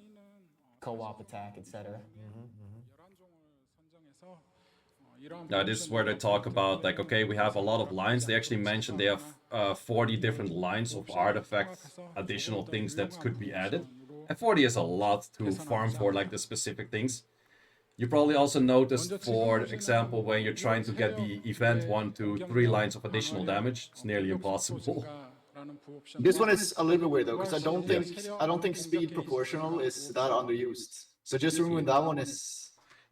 Co-op attack, etc. Now, this is where they talk about, like, okay, we have a lot of lines. They actually mentioned they have 40 different lines of artifacts, additional things that could be added. And 40 is a lot to farm for, like, the specific things. You probably also noticed, for example, when you're trying to get the event 1 to 3 lines of additional damage, it's nearly impossible. This one is a little bit weird though, because I don't think speed proportional is that underused. So just removing that one is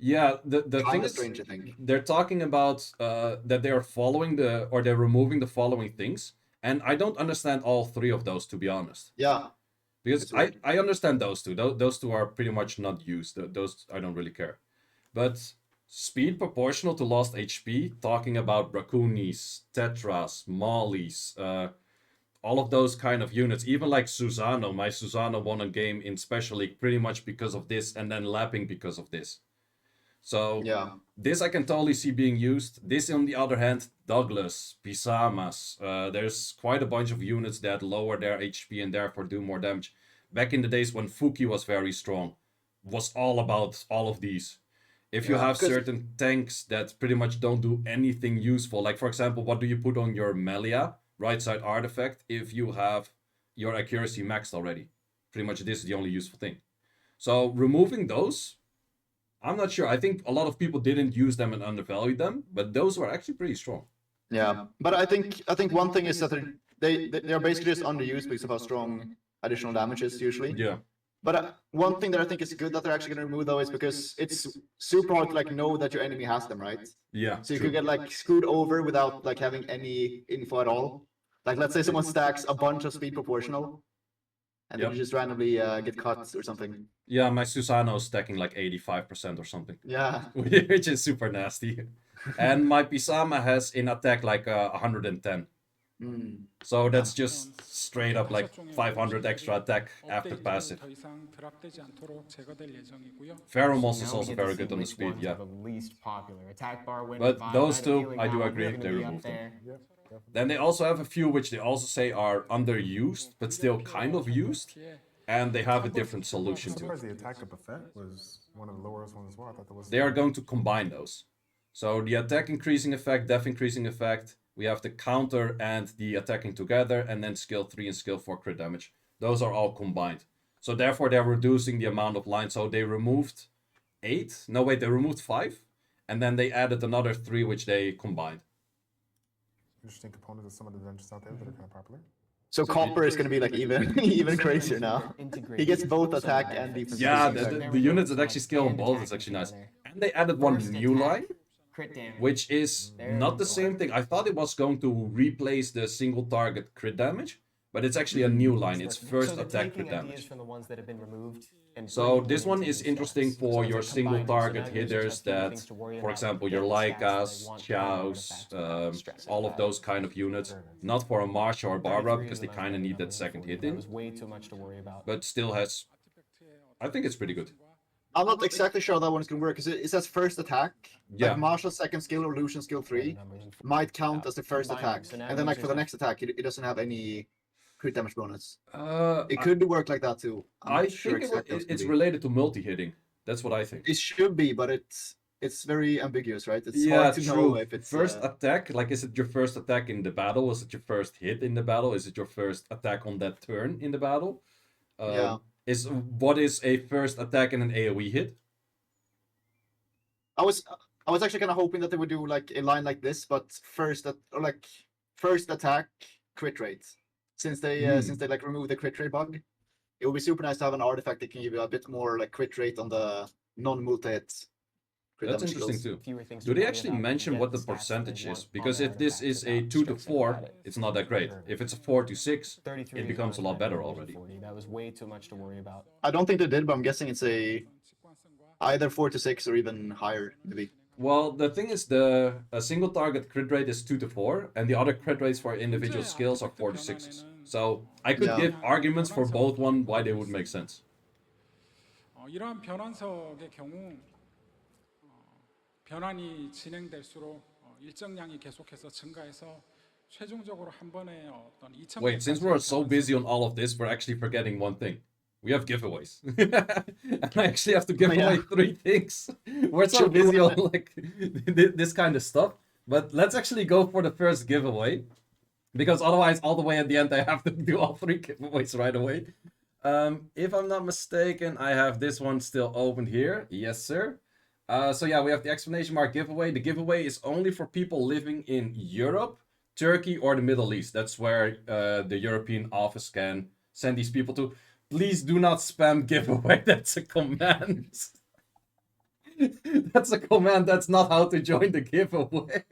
Yeah, the thing kind of is, strange, I think. they're talking about that they're following they're removing the following things, and I don't understand all 3 of those, to be honest. Yeah. Because It's weird. I understand those 2. Those 2 are pretty much not used. Those I don't really care. But speed proportional to lost HP, talking about Raccoonies, Tetras, Mollies, all of those kind of units, even like Susano. My Susano won a game in Special League pretty much because of this, and then lapping because of this. So Yeah. this I can totally see being used. This, on the other hand, Douglas, Pisamas, there's quite a bunch of units that lower their HP and therefore do more damage. Back in the days when Fuki was very strong, was all about all of these. If you Yeah, have 'cause- certain tanks that pretty much don't do anything useful, like for example, what do you put on your Melia, right side artifact, if you have your accuracy maxed already? Pretty much this is the only useful thing. So removing those, I'm not sure. I think a lot of people didn't use them and undervalued them, but those were actually pretty strong. Yeah. But I think one thing is that they're basically just underused because of how strong additional damage is usually. Yeah. But one thing that I think is good that they're actually going to remove though is because it's super hard to like know that your enemy has them, right? Yeah. So you true. could get like screwed over without like having any info at all. Like let's say someone stacks a bunch of speed proportional, and then Yep. you just randomly get cut or something. Yeah, my Susano is stacking like 85% or something, Yeah. which is super nasty. And my Pisama has in attack like 110. Mm. So that's just straight up like 500 extra attack after passive. 더 이상 드랍되지 않도록 제거될 예정이고요. Pheromos is Now we also get to very see good on the which speed, ones yeah. are the least popular. Attack bar win, But vibe, those night, two, healing I do now, agree, they're gonna they be up removed them. there. Yep. Definitely. Then they also have a few which they also say are underused, but still kind of used. And they have a different solution I'm to it. surprised the attack up effect was one of the lowest ones as well. I thought that was. They are going to combine those. So the attack increasing effect, def increasing effect, we have the counter and the attacking together, and then skill 3 and skill 4 crit damage. Those are all combined. So therefore they're reducing the amount of lines. So they removed 8. No, wait, they removed 5. And then they added another 3, which they combined. Interesting components of some of the dungeons out there that are kind of popular. So Copper is going to be like even crazier now. He gets both attack and defense. Yeah, at the same time. the units that actually scale on both is actually nice. And they added one new line, Crit damage. which is not the same thing. I thought it was going to replace the single target crit damage, but it's actually a new line. It's first so they're attack taking crit ideas damage. from the ones that have been removed and So bringing this them one into is new interesting stats. for So your it's single combining. So now target users hitters have fewer that, things to worry for about. example, They your get the stats Lycas, they want from Chows, artifacts without stressing all of about it. those kind of units. Not for a Marsha or Barbara 33 because is they the kind of most need that number second for hit you. That in, was way too much to worry about. but still has. I think it's pretty good. I'm not exactly sure how that one's going to work because it says first attack. Yeah. Like Martial's second skill or Lucian's skill 3 might count as the first attack. So now And then like users for the have- next attack, it doesn't have any crit damage bonus. Uh, It could work like that too. I'm I not sure think exactly how it's it's gonna be. related to multi-hitting. That's what I think. It should be, but it's very ambiguous, right? It's Yeah, hard to true. know if it's First attack, like, is it your first attack in the battle? Is it your first hit in the battle? Is it your first attack on that turn in the battle? Yeah. What is a first attack and an AoE hit? I was actually kind of hoping that they would do like a line like this, but first attack crit rate. Since they like remove the crit rate bug, it would be super nice to have an artifact that can give you a bit more like crit rate on the non-multi hit. That's interesting too. Fewer things Do to they worry actually about. mention Get what the stats that they percentage want is? on Because their if this artifacts is a without 2 to stressing 4, about it. it's not that great. If it's a 4 to 6, 33 it is becomes a not lot better bad. already. 40. That was way too much to worry about. I don't think they did, but I'm guessing it's either 4 to 6 or even higher, maybe. Well, the thing is, a single target crit rate is 2 to 4, and the other crit rates for individual skills are 4 to 6. So I could Yeah. give arguments for both one why they would make sense. 이러한 변환석의 경우 변환이 진행될수록 일정량이 계속해서 증가해서 최종적으로 한 번에 어떤 2,000. Wait, since we're so busy on all of this, we're actually forgetting one thing. We have giveaways. And I actually have to give away 3 things. We're so Should we busy on run like this kind of stuff. But let's actually go for the first giveaway. Because otherwise, all the way at the end, I have to do all 3 giveaways right away. If I'm not mistaken, I have this one still open here. Yes, sir. So yeah, we have the exclamation mark giveaway. The giveaway is only for people living in Europe, Turkey, or the Middle East. That's where the European office can send these people to. Please do not spam giveaway. That's a command. That's a command. That's not how to join the giveaway.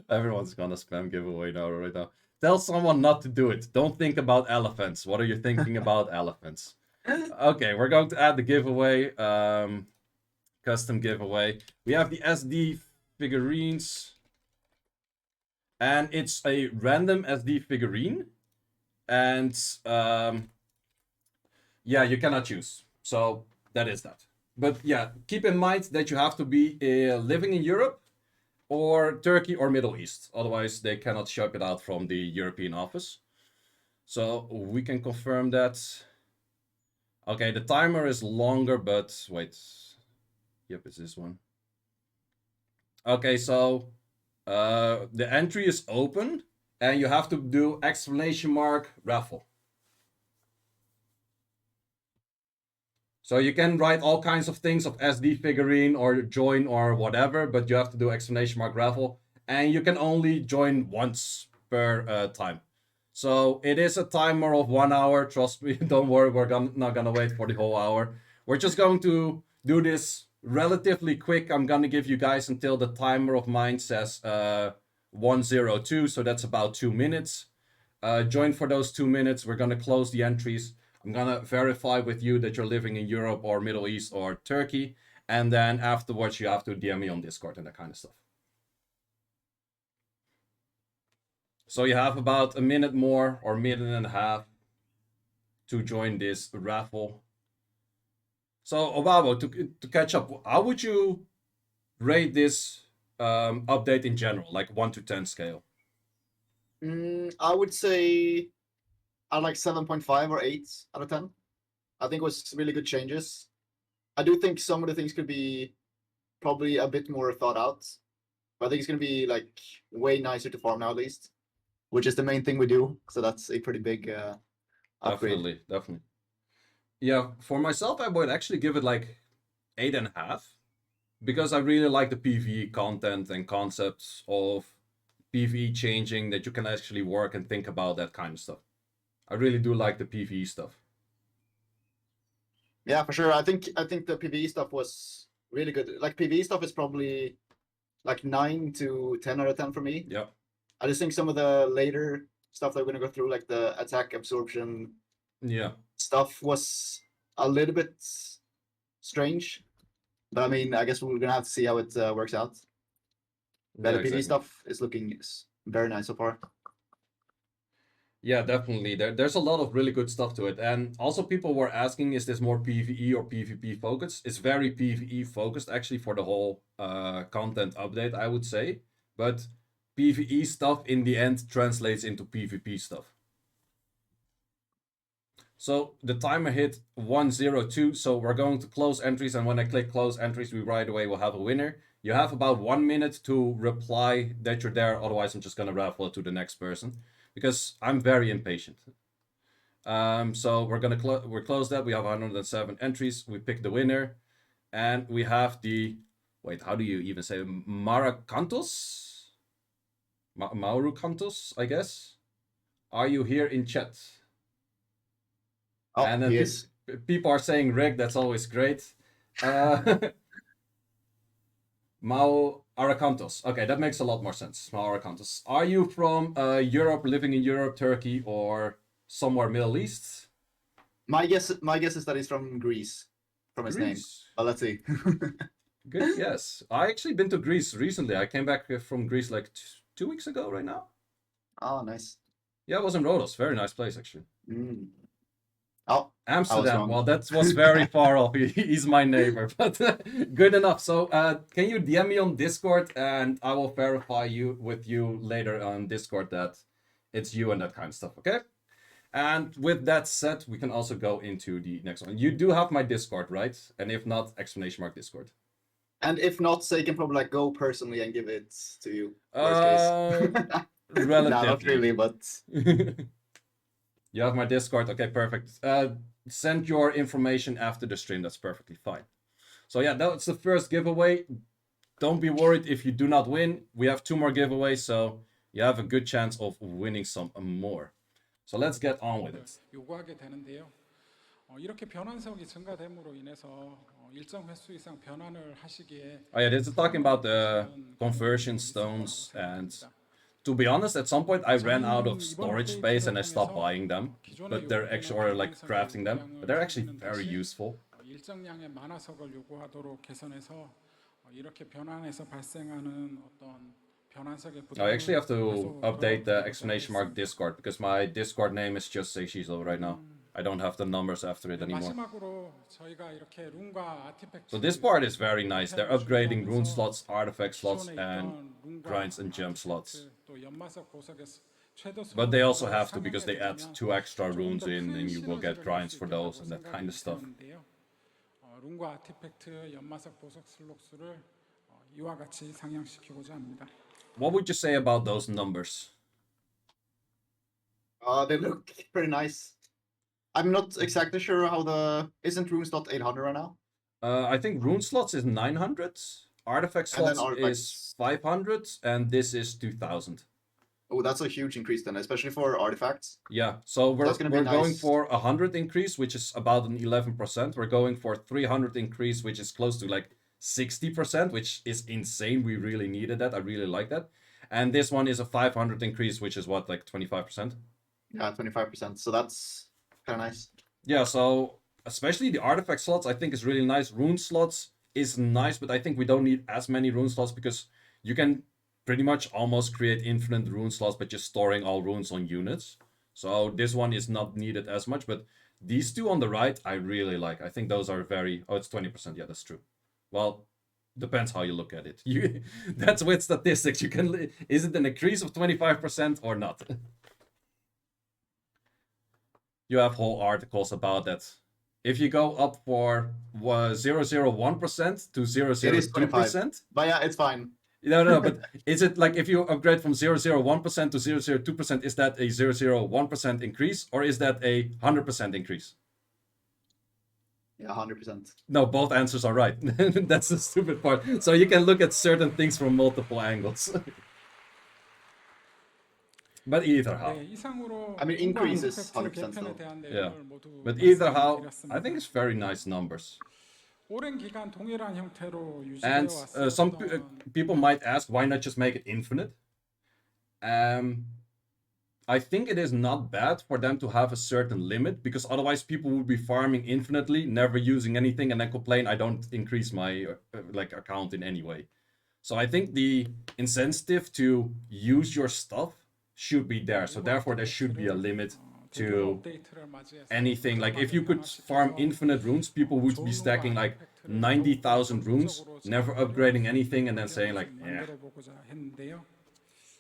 Everyone's gonna spam giveaway now, right now. Tell someone not to do it. Don't think about elephants. What are you thinking about elephants? Okay, we're going to add the giveaway. Custom giveaway. We have the SD figurines. And it's a random SD figurine. And yeah, you cannot choose. So that is that. But yeah, keep in mind that you have to be living in Europe or Turkey or Middle East. Otherwise, they cannot ship it out from the European office. So we can confirm that. Okay, the timer is longer, but wait. Yep, it's this one. Okay, so the entry is open and you have to do exclamation mark raffle. So you can write all kinds of things of SD figurine or join or whatever, but you have to do exclamation mark raffle. And you can only join once per time. So it is a timer of 1 hour. Trust me, don't worry, we're not gonna wait for the whole hour. We're just going to do this relatively quick. I'm gonna give you guys until the timer of mine says 1:02, so that's about 2 minutes. Join for those 2 minutes. We're gonna close the entries. I'm gonna verify with you that you're living in Europe or Middle East or Turkey, and then afterwards you have to DM me on Discord and that kind of stuff. So you have about a minute more or minute and a half to join this raffle. So Obabo, to catch up, how would you rate this update in general, like 1 to 10 scale? I would say I like 7.5 or 8 out of 10. I think it was really good changes. I do think some of the things could be probably a bit more thought out. But I think it's going to be like way nicer to farm now at least, which is the main thing we do. So that's a pretty big upgrade. Definitely. Yeah, for myself, I would actually give it like 8.5, because I really like the PvE content and concepts of PvE changing, that you can actually work and think about that kind of stuff. I really do like the PvE stuff. Yeah, for sure. I think the PvE stuff was really good. Like PvE stuff is probably like 9 to 10 out of 10 for me. Yeah. I just think some of the later stuff that we're gonna go through, like the attack absorption Yeah. stuff, was a little bit strange. But I mean, I guess we're gonna have to see how it works out. But Yeah, the PvE exactly. stuff is looking very nice so far. Yeah, definitely. There's a lot of really good stuff to it. And also people were asking, is this more PvE or PvP focused? It's very PvE focused actually for the whole content update, I would say. But PvE stuff in the end translates into PvP stuff. So the timer hit 1:02, so we're going to close entries, and when I click close entries, we right away will have a winner. You have about 1 minute to reply that you're there, otherwise I'm just gonna raffle it to the next person, because I'm very impatient. So we're gonna close that. We have 107 entries. We pick the winner, and we have the, wait, how do you even say Maracantos? Mauru Cantos, I guess. Are you here in chat? Oh, And then he is. people are saying Rick, that's always great. Mau Arakantos. Okay, that makes a lot more sense. Mau Arakantos. Are you from Europe, living in Europe, Turkey, or somewhere Middle East? My guess is that he's from Greece, from his name. Greece. But let's see. Good guess. I actually been to Greece recently. I came back from Greece like 2 weeks ago right now. Oh, nice. Yeah, I was in Rhodos. Very nice place, actually. Mm. Oh, Amsterdam. wrong. Well, that was very far off. He's my neighbor, but good enough. So, can you DM me on Discord, and I will verify with you later on Discord that it's you and that kind of stuff. Okay. And with that said, we can also go into the next one. You do have my Discord, right? And if not, !Discord. And if not, so you can probably like go personally and give it to you. Worst case. Relatively. No, not really, but You have my Discord. Okay, perfect. Send your information after the stream. That's perfectly fine. So yeah, that's the first giveaway. Don't be worried if you do not win. We have 2 more giveaways, so you have a good chance of winning some more. So let's get on with it. 요구하게 되는데요. 이렇게 변환석이 증가됨으로 인해서 일정 횟수 이상 변환을 하시기에 Oh yeah, this is talking about the conversion stones, and to be honest, at some point I ran out of storage space and I stopped buying them, but they're actually, or like crafting them, but they're actually very useful. 일정량의 만화석을 요구하도록 개선해서 이렇게 변환해서 발생하는 어떤 변환석의 부담을 I actually have to update the !Discord because my Discord name is just Seiishizo right now. I don't have the numbers after it anymore. 마지막으로 저희가 이렇게 룬과 아티팩트 So this part is very nice. They're upgrading rune slots, artifact slots, and grinds and gem slots. 또 연마석 보석의 최대 But they also have to because they add 2 extra runes in and you will get grinds for those and that kind of stuff. 룬과 아티팩트 연마석 보석 슬록수를 이와 같이 상향시키고자 합니다. What would you say about those numbers? they look pretty nice. I'm not exactly sure how isn't rune slot 800 right now? I think rune slots is 900, artifact And then slots artifacts- is 500, and this is 2000. Oh, that's a huge increase then, especially for artifacts. Yeah, so we're That's gonna be going nice. for 100 increase, which is about an 11%. We're going for 300 increase, which is close to like 60%, which is insane. We really needed that. I really like that. And this one is a 500 increase, which is what, like 25%? Yeah, 25%. So that's kind of nice. Yeah, so especially the artifact slots, I think is really nice. Rune slots is nice, but I think we don't need as many rune slots because you can pretty much almost create infinite rune slots by just storing all runes on units. So this one is not needed as much, but these 2 on the right, I really like. I think those are very... Oh, it's 20%. Yeah, that's true. Well, depends how you look at it. That's with statistics. You can... Is it an increase of 25% or not? You have whole articles about that. If you go up for 0.001% to 0.002%... But yeah, it's fine. No, but is it like if you upgrade from 0.001% to 0.002%, is that a 0.001% increase or is that a 100% increase? Yeah, 100%. No, both answers are right. That's the stupid part. So you can look at certain things from multiple angles. But either how. 네, 이상으로 I mean, increase is 마인크래프트 100% 개편에 still. 대한 Yeah. 내용을 모두 But either 말씀을 how, I 드렸습니다. think it's very nice numbers. 오랜 기간 동일한 형태로 And 유지되어 some 왔었던 people might ask, why not just make it infinite? I think it is not bad for them to have a certain limit, because otherwise people would be farming infinitely, never using anything, and then complain I don't increase my like account in any way. So I think the incentive to use your stuff should be there. So therefore there should be a limit to 업데이트를 맞이해서 anything. Like if you could farm infinite runes, people would be stacking like 90,000 runes, never upgrading anything, and then saying like, yeah. 만들어보고자 했는데요.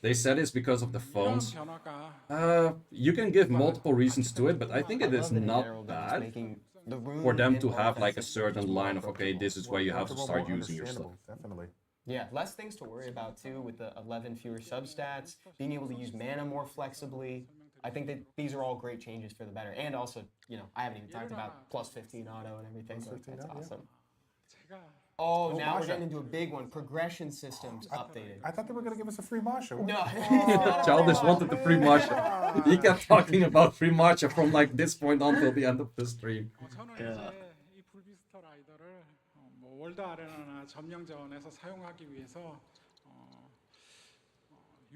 They said it's because of the 이런 phones. 변화가 You can give multiple reasons to it, but I think it is not bad for them to have like a certain line of, okay, this is where you have to start using your stuff. Definitely. Yeah, less things to worry about too with the 11 fewer substats, being able to use mana more flexibly. I think that these are all great changes for the better. And also, you know, I haven't even talked about plus 15 auto and everything, so that's awesome. 제가 Oh, now we're Masha. getting into a big one. Progression systems updated. I thought they were gonna give us a free Masha. No. Childish wanted the free matcha. He kept talking about free matcha from like this point on till the end of the stream. 저는 Yeah. 이제 이 불비스터 라이더를 뭐 월드 아레나나 점령자원에서 사용하기 위해서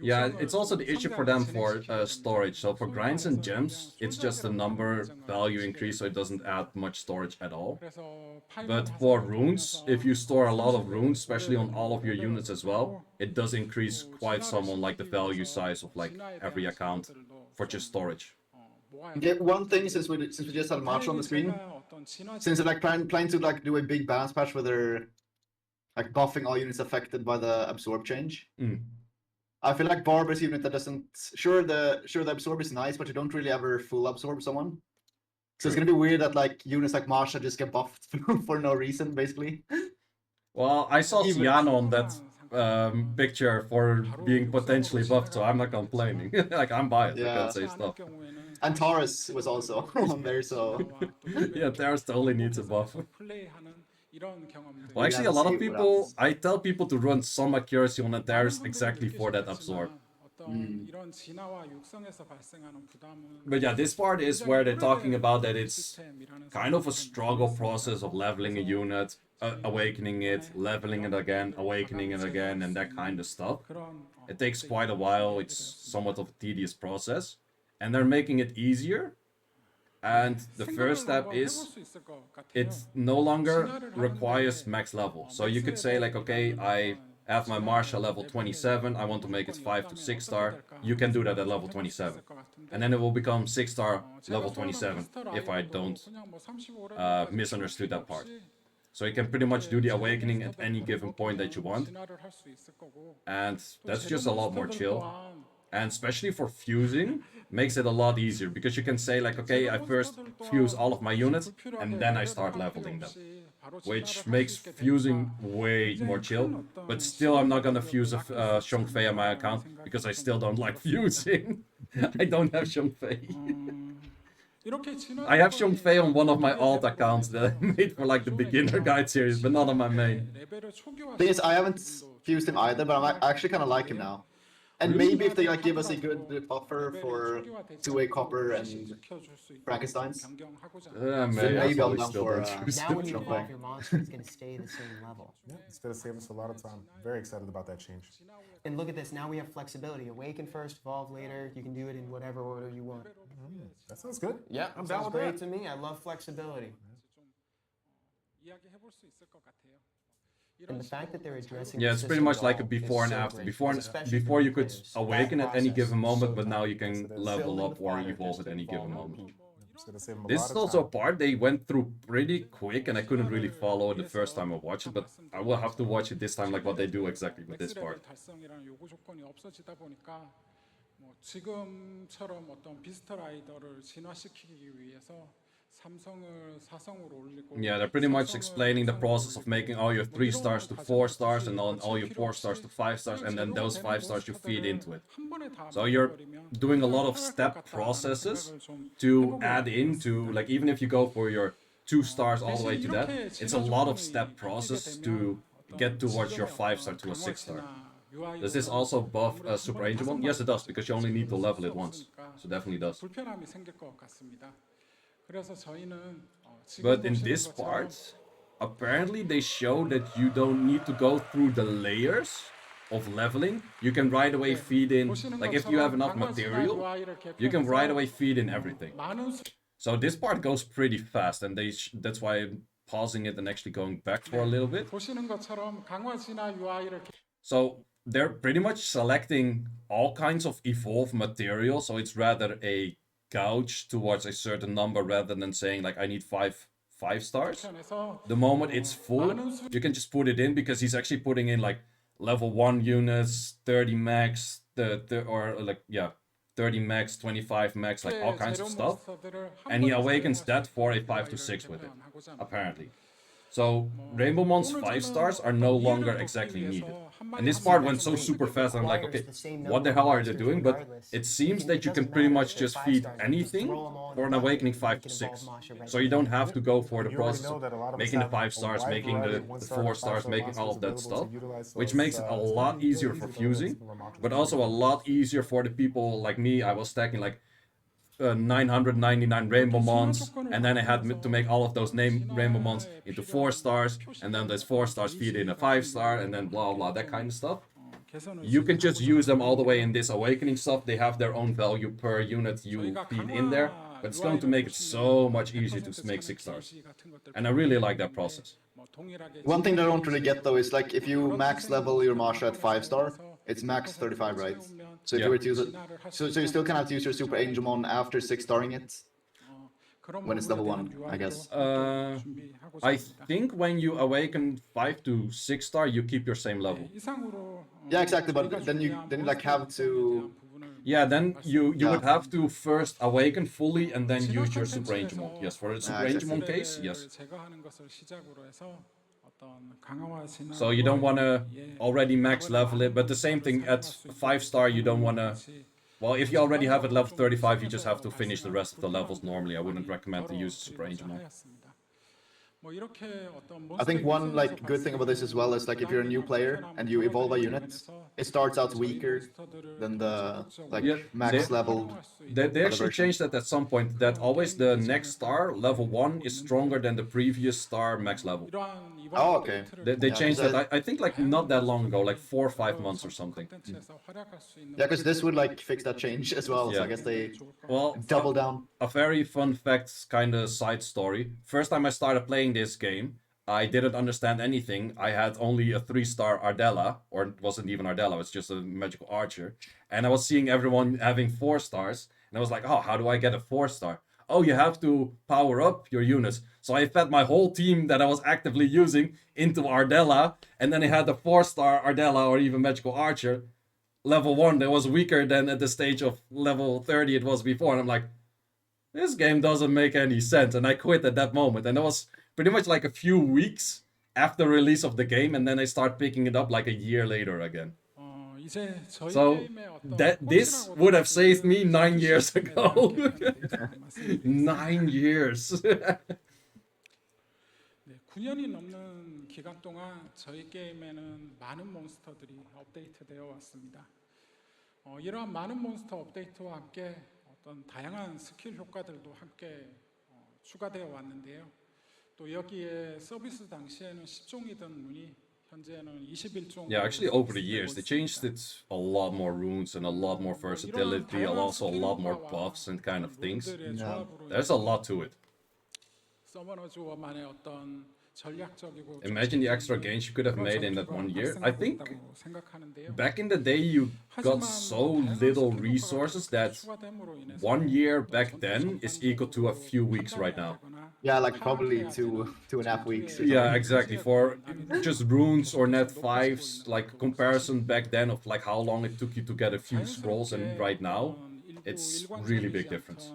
Yeah, it's also the issue for them for storage. So for grinds and gems, it's just a number value increase, so it doesn't add much storage at all. 그래서 But for runes, if you store a lot of runes, especially on all of your units as well, it does increase quite some on like the value size of like every account for just storage. Okay, one thing since we just had March on the screen, since they're like planning to like do a big balance patch where they're like buffing all units affected by the absorb change. I feel like Barber's unit that doesn't sure the absorb is nice, but you don't really ever full absorb someone. So it's gonna be weird that like units like Marsha just get buffed for no reason, basically. Well, I saw Ciano on that picture for being potentially buffed, so I'm not complaining. Like, I'm biased, I Yeah. can't say stuff. And Taurus was also on there, so Yeah, Terrace only needs a buff. 플레이하는 이런 경험들. Well, actually, a lot of people, I tell people to run some accuracy on a Terrace exactly for that absorb. 이런 진화와 육성에서 발생하는 부담은 But yeah, this part is where they're talking about that it's kind of a struggle process of leveling a unit, awakening it, leveling it again, awakening it again, and that kind of stuff. 그런 It takes quite a while, it's somewhat of a tedious process. And they're making it easier. And the first step is it no longer requires max level. So you could say like, okay, I have my Marsha level 27, I want to make it 5 to 6 star. You can do that at level 27. And then it will become 6 star level 27 if I don't misunderstood that part. So you can pretty much do the awakening at any given point that you want. And that's just a lot more chill. And especially for fusing, makes it a lot easier because you can say like, okay, I first fuse all of my units and then I start leveling them, which makes fusing way more chill. But still, I'm not gonna fuse a Xiongfei on my account because I still don't like fusing. I don't have Xiongfei. I have Xiongfei on one of my alt accounts that I made for like the beginner guide series, but not on my main. thing is I haven't fused him either, but I actually kind of like him now. And maybe if they like give us a good buffer for two-way copper and Frankenstein's, Maybe I'll I down still for, don't choose Now it. when you buff your monster, it's going to stay the same level. Yeah, it's gonna save us a lot of time. Very excited about that change. And look at this. Now we have flexibility. Awaken first, evolve later. You can do it in whatever order you want. That sounds good. Yeah, I'm down sounds with great that. to me. I love flexibility. 이야기해볼 수 있을 것 같아요. And the fact that they're addressing Yeah, the it's pretty system much like a goal is before and so after. great, Before especially before for you could players. awaken That at any process given is moment, so but now tough. you can level Building up the or fire evolve just at any evolve given on moment. people. It's gonna save them a This lot is of also a time. part they went through pretty quick, and I couldn't really follow it the first time I watched it, but I will have to watch it this time, like what they do exactly with this part. 달성이라는 요구 조건이 없어지다 보니까 뭐 지금처럼 어떤 비스터 라이더를 진화시키기 위해서 3성을 4성으로 올리고 Yeah, they're pretty much explaining the process of making all your 3 stars to 4 stars and all your 4 stars to 5 stars, and then those 5 stars you feed into it. So you're doing a lot of step processes to add into, like even if you go for your 2 stars all the way to that. It's a lot of step process to get towards your 5-star to a 6-star. Does this also buff Super Angel One? Yes, it does, because you only need to level it once. So definitely does. 불편함이 생길 것 같습니다. 그래서 저희는 But in this part, apparently they show that you don't need to go through the layers of leveling. You can right away feed in, like if you have enough material, you can right away feed in everything. So this part goes pretty fast, and that's why I'm pausing it and actually going back for a little bit. 보시는 것처럼 강화지나 UI를 So they're pretty much selecting all kinds of evolve material, so it's rather a gouge towards a certain number rather than saying like I need five stars. The moment it's full, you can just put it in, because he's actually putting in like level 1 units, 30 max, or like 30 max, 25 max, like all kinds of stuff, and he awakens that for a 5 to 6 with it, apparently. So Rainbow Mon's 5 stars are no longer exactly needed. And this part went so super fast, I'm like, okay, what the hell are they doing? But it seems that you can pretty much just feed anything for an awakening 5 to 6. So you don't have to go for the process of making the 5 stars, making the 4 stars, making all of that stuff, which makes it a lot easier for fusing, but also a lot easier for the people like me. I was stacking like 999 Rainbow Mons, and then I had to make all of those Rainbow Mons into 4 stars, and then those 4 stars feed in a 5-star, and then blah blah, that kind of stuff. You can just use them all the way in this awakening stuff. They have their own value per unit you feed in there, but it's going to make it so much easier to make 6 stars. And I really like that process. One thing that I don't really get though is like if you max level your Masha at 5-star, it's max 35, right? So if you were to use it, so you still cannot use your Super Angelmon after 6-starring it when it's level 1, I guess. I think when you awaken 5 to 6-star, you keep your same level. Yeah, exactly. But then you like have to. Yeah, then you would have to first awaken fully and then use your Super Angemon. Yes, for the Super Angemon case, yes. So you don't want to already max level it, but the same thing at 5-star, you don't want to... Well, if you already have it level 35, you just have to finish the rest of the levels normally. I wouldn't recommend to use Super Angemon. I think one like good thing about this as well is like if you're a new player and you evolve a unit, it starts out weaker than the like max leveled. They actually changed that at some point, that always the next star, level 1, is stronger than the previous star max level. Oh, okay. They changed that, I think, like not that long ago, like 4 or 5 months or something. Yeah, because this would like fix that change as well, so I guess they double down. A very fun fact, kind of side story. First time I started playing this game, I didn't understand anything. I had only a 3-star Ardella, or it wasn't even Ardella, it's just a magical archer. And I was seeing everyone having 4 stars, and I was like, oh, how do I get a 4-star? Oh, you have to power up your units. So I fed my whole team that I was actively using into Ardella, and then I had the 4-star Ardella or even magical archer, level 1, that was weaker than at the stage of level 30 it was before. And I'm like, this game doesn't make any sense. And I quit at that moment. And it was pretty much like a few weeks after release of the game, and then I start picking it up like a year later again. So this would have saved me 9 years ago. 9 years. 9년이 넘는 기간 동안 저희 게임에는 많은 몬스터들이 업데이트되어 왔습니다. 이러한 많은 몬스터 업데이트와 함께 어떤 다양한 스킬 효과들도 함께 추가되어 왔는데요. 또 여기에 서비스 당시에는 10종이던 룬이 현재는 21종. Yeah, actually over the years they changed it a lot more runes and a lot more versatility, and also a lot more buffs and kind of things. Yeah. There's a lot to it. 서버너즈워만의 어떤 전략적이고 Imagine the extra gains you could have made in that 1 year. I think back in the day you got so little resources that 1 year back then is equal to a few weeks right now. Yeah, like probably 2.5 weeks. Yeah, exactly. For just runes or net 5s, like comparison back then of like how long it took you to get a few scrolls, and right now, it's really big difference.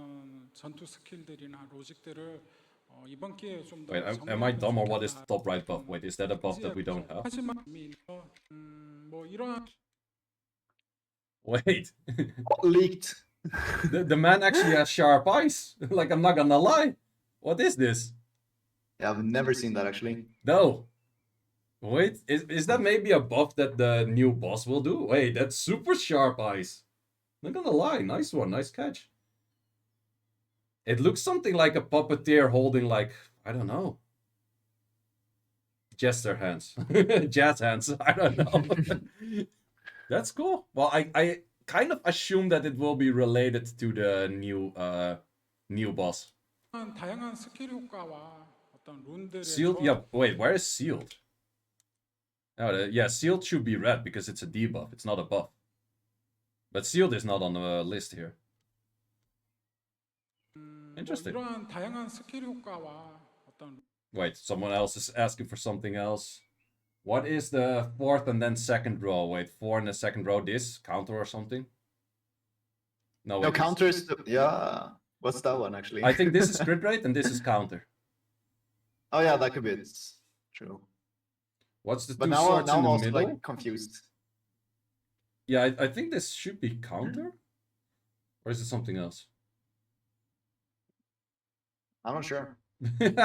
전투 스킬들이나 로직들을 이번 기회에 좀 더 Wait, am I dumb or what is the top right buff? Wait, is that a buff that we don't have? 하지만 뭐 이러한 Wait, Leaked. the man actually has sharp eyes. Like, I'm not gonna lie. What is this? Yeah, I've never seen that actually. No. Wait, is that maybe a buff that the new boss will do? Wait, that's super sharp eyes. Not gonna lie, nice one, nice catch. It looks something like a puppeteer holding like, I don't know. Jester hands. Jazz hands. I don't know. That's cool. Well, I kind of assume that it will be related to the new boss. 다양한 스킬 효과와 어떤 룬들의 Sealed? Yeah, wait, where is sealed? Oh, yeah, sealed should be red because it's a debuff. It's not a buff. But sealed is not on the list here. Interesting. 이러한 다양한 스킬 효과와 어떤 Wait, someone else is asking for something else. What is the fourth and then second row? Wait, 4 in the second row, this? Counter or something? No, No, wait, counter is yeah. What's that one actually? I think this is crit rate and this is counter. Oh yeah, that could be it. True. What's the But two now, swords now in I'm the also middle? like confused. Yeah, I think this should be counter? Or is it something else? I'm not sure. Good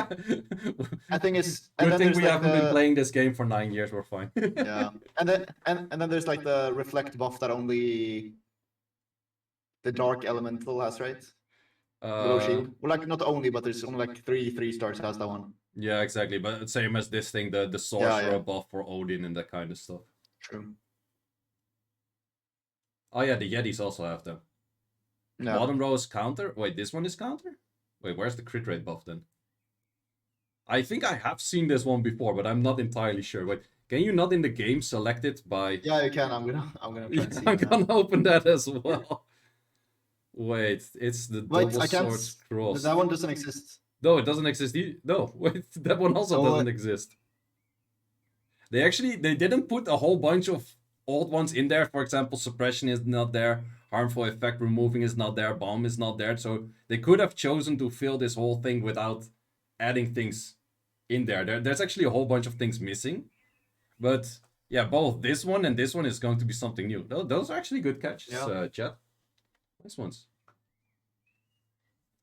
I think it's and then thing there's we like haven't been the- playing this game for 9 years, we're fine. Yeah, and then there's like the reflect buff that only the dark elemental has, right? Below shield. Well, like not only, but there's only like 3 stars has that one. Yeah, exactly. But same as this thing, the sorcerer yeah. buff for Odin and that kind of stuff. True. Oh yeah, the Yetis also have them. Yeah. Bottom row is counter. Wait, this one is counter? Wait, where's the crit rate buff then? I think I have seen this one before, but I'm not entirely sure. Wait, can you not in the game select it by... Yeah, you can. I'm gonna try and see. I'm it now. gonna open that as well. Wait, it's the Wait, double I can't. sword cross. That one doesn't exist. No, it doesn't exist. No, wait, that one also Oh, doesn't exist. They didn't put a whole bunch of old ones in there. For example, suppression is not there, harmful effect removing is not there, bomb is not there. So they could have chosen to fill this whole thing without adding things in there. There's actually a whole bunch of things missing. But yeah, both this one and this one is going to be something new. Those are actually good catches, Yeah. chat. Nice ones.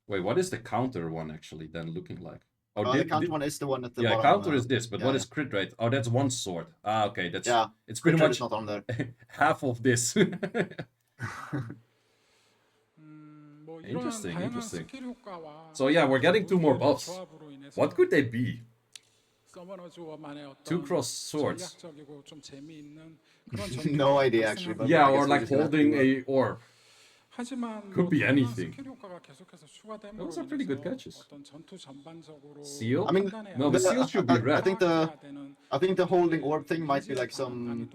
Wait, what is the counter one actually then looking like? The counter one is the one at the yeah, bottom. counter is this, but yeah, what yeah. is crit rate? Oh, that's one sword. Ah, okay, that's Yeah, it's pretty Crit rate much is not on there. half of this. 뭐 이러한 Interesting, 다양한 interesting. 스킬 효과와 So yeah, we're getting 2 more 룬들의 buffs. 조합으로 인해서 What could they be? 서머너 조합만의 어떤 2 cross swords. 전략적이고 좀 재미있는 그런 No idea, actually, but- Yeah, I or guess we're like just gonna have to holding do a orb. 하지만 Could be 다양한 anything. 스킬 효과가 계속해서 추가됨으로 Those are pretty good 인해서 catches. 어떤 전투 전반적으로 Seal? I mean, 판단해야 No, but 하는 seal should be red. I think the holding orb thing might be like some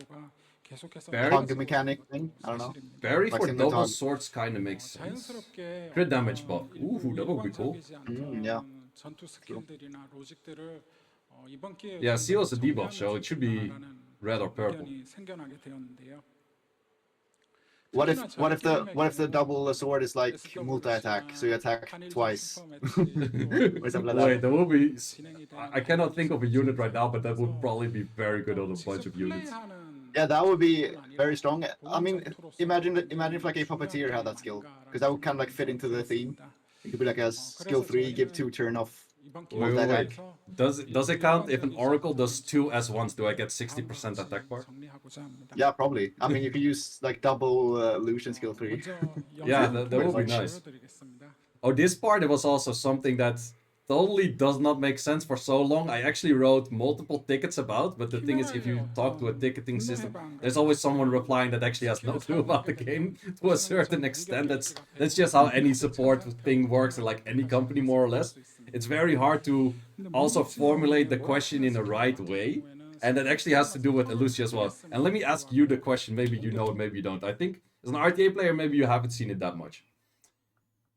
계속해서 Very- hug mechanic thing. I don't know. Barry Like for similar to double hug. swords kind of makes sense. 자연스럽게 Crit damage buff. Ooh, that would be cool. 일관적이지 않던 yeah. 전투 스킬들이나 로직들을 이번 기회에 Yeah, 좀 Seal is a debuff, so it should be 정리하면 red or purple. 의견이 생겨나게 되었는데요. What if the double sword is like multi attack, so you attack twice or something like Wait, that? there will be. I cannot think of a unit right now, but that would probably be very good on a bunch of units. Yeah, that would be very strong. I mean, imagine if like a puppeteer had that skill, because that would kind of like fit into the theme. It could be like a skill 3, give 2 turn off. Wait. Does it count if an oracle does 2 S1s? Do I get 60% attack bar? Yeah, probably. I mean, you could use like double Lucian skill 3. Yeah, that would be nice. Oh, this part, it was also something that totally does not make sense for so long. I actually wrote multiple tickets about, but the thing is, if you talk to a ticketing system, there's always someone replying that actually has no clue about the game to a certain extent. That's just how any support thing works in like any company, more or less. It's very hard to also formulate the question in the right way. And that actually has to do with Elucia as well. And let me ask you the question, maybe you know it, maybe you don't. I think as an RTA player, maybe you haven't seen it that much.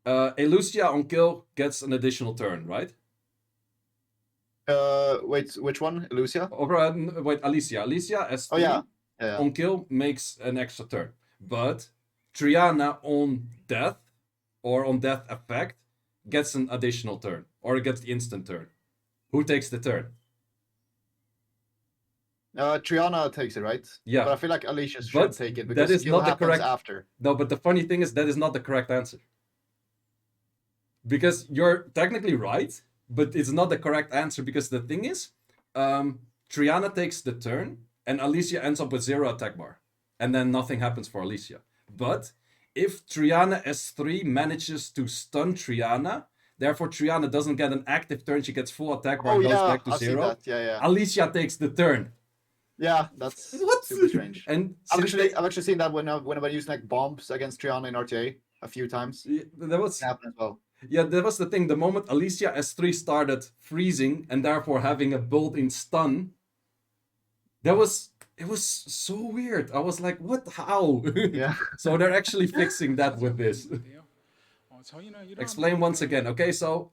Elucia on kill gets an additional turn, right? Wait, which one? Lucia? Wait, Alicia. Alicia as Oh yeah. Yeah. on kill makes an extra turn. But Triana on death or on death effect gets an additional turn. Or gets the instant turn. Who takes the turn? Triana takes it, right? Yeah. But I feel like Alicia should But take it that because is skill not the happens correct- after. No, but the funny thing is that is not the correct answer. Because you're technically right, but it's not the correct answer because the thing is, Triana takes the turn and Alicia ends up with 0 attack bar, and then nothing happens for Alicia. But if Triana S3 manages to stun Triana, therefore Triana doesn't get an active turn, she gets full attack bar, Oh goes yeah, back to I've seen 0. that. Yeah. Alicia takes the turn. Yeah, that's What? super strange. And I've since they- actually seen that whenever using like bombs against Triana in RTA a few times. that was It happened as well. Yeah, that was the thing. The moment Alicia S3 started freezing and therefore having a built in stun, it was so weird. I was like, what? How? Yeah. So they're actually fixing that with this. Explain once again. Okay, so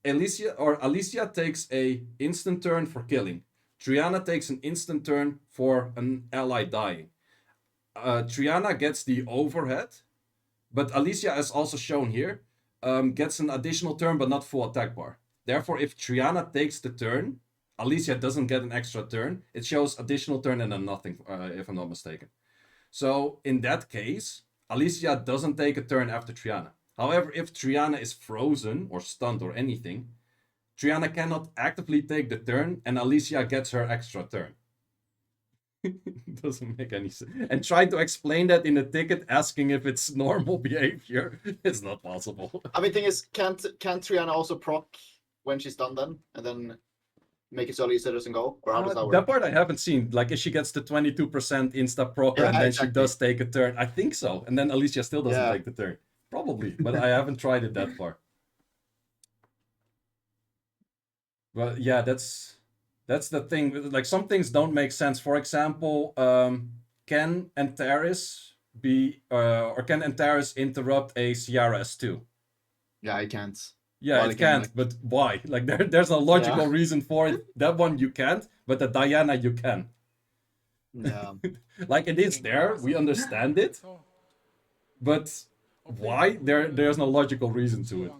Alicia takes a instant turn for killing. Triana takes an instant turn for an ally dying. Triana gets the overhead, but Alicia, as also shown here, gets an additional turn but not full attack bar. Therefore, if Triana takes the turn, Alicia doesn't get an extra turn. It shows additional turn and then nothing, if I'm not mistaken. So in that case, Alicia doesn't take a turn after Triana. However, if Triana is frozen or stunned or anything, Triana cannot actively take the turn and Alicia gets her extra turn. Doesn't make any sense. And trying to explain that in a ticket asking if it's normal behavior, it's not possible. I mean, thing is, can't Triana also proc when she's done then, and then make it so Alicia doesn't go, or how does that work? That part I haven't seen. Like if she gets the 22% insta procer Yeah, and then exactly. she does take a turn. I think so. And then Alicia still doesn't Yeah. take the turn. Probably, but I haven't tried it that far. But yeah, that's the thing. Like some things don't make sense. For example, can Antares interrupt a Ciara S2? Yeah, I can't. Yeah, Well, it it can, can't, like- but why? Like there's a logical Yeah. reason for it. That one you can't, but the Diana you can. Yeah. Like it is there, we understand it, but why? There's no logical reason to it.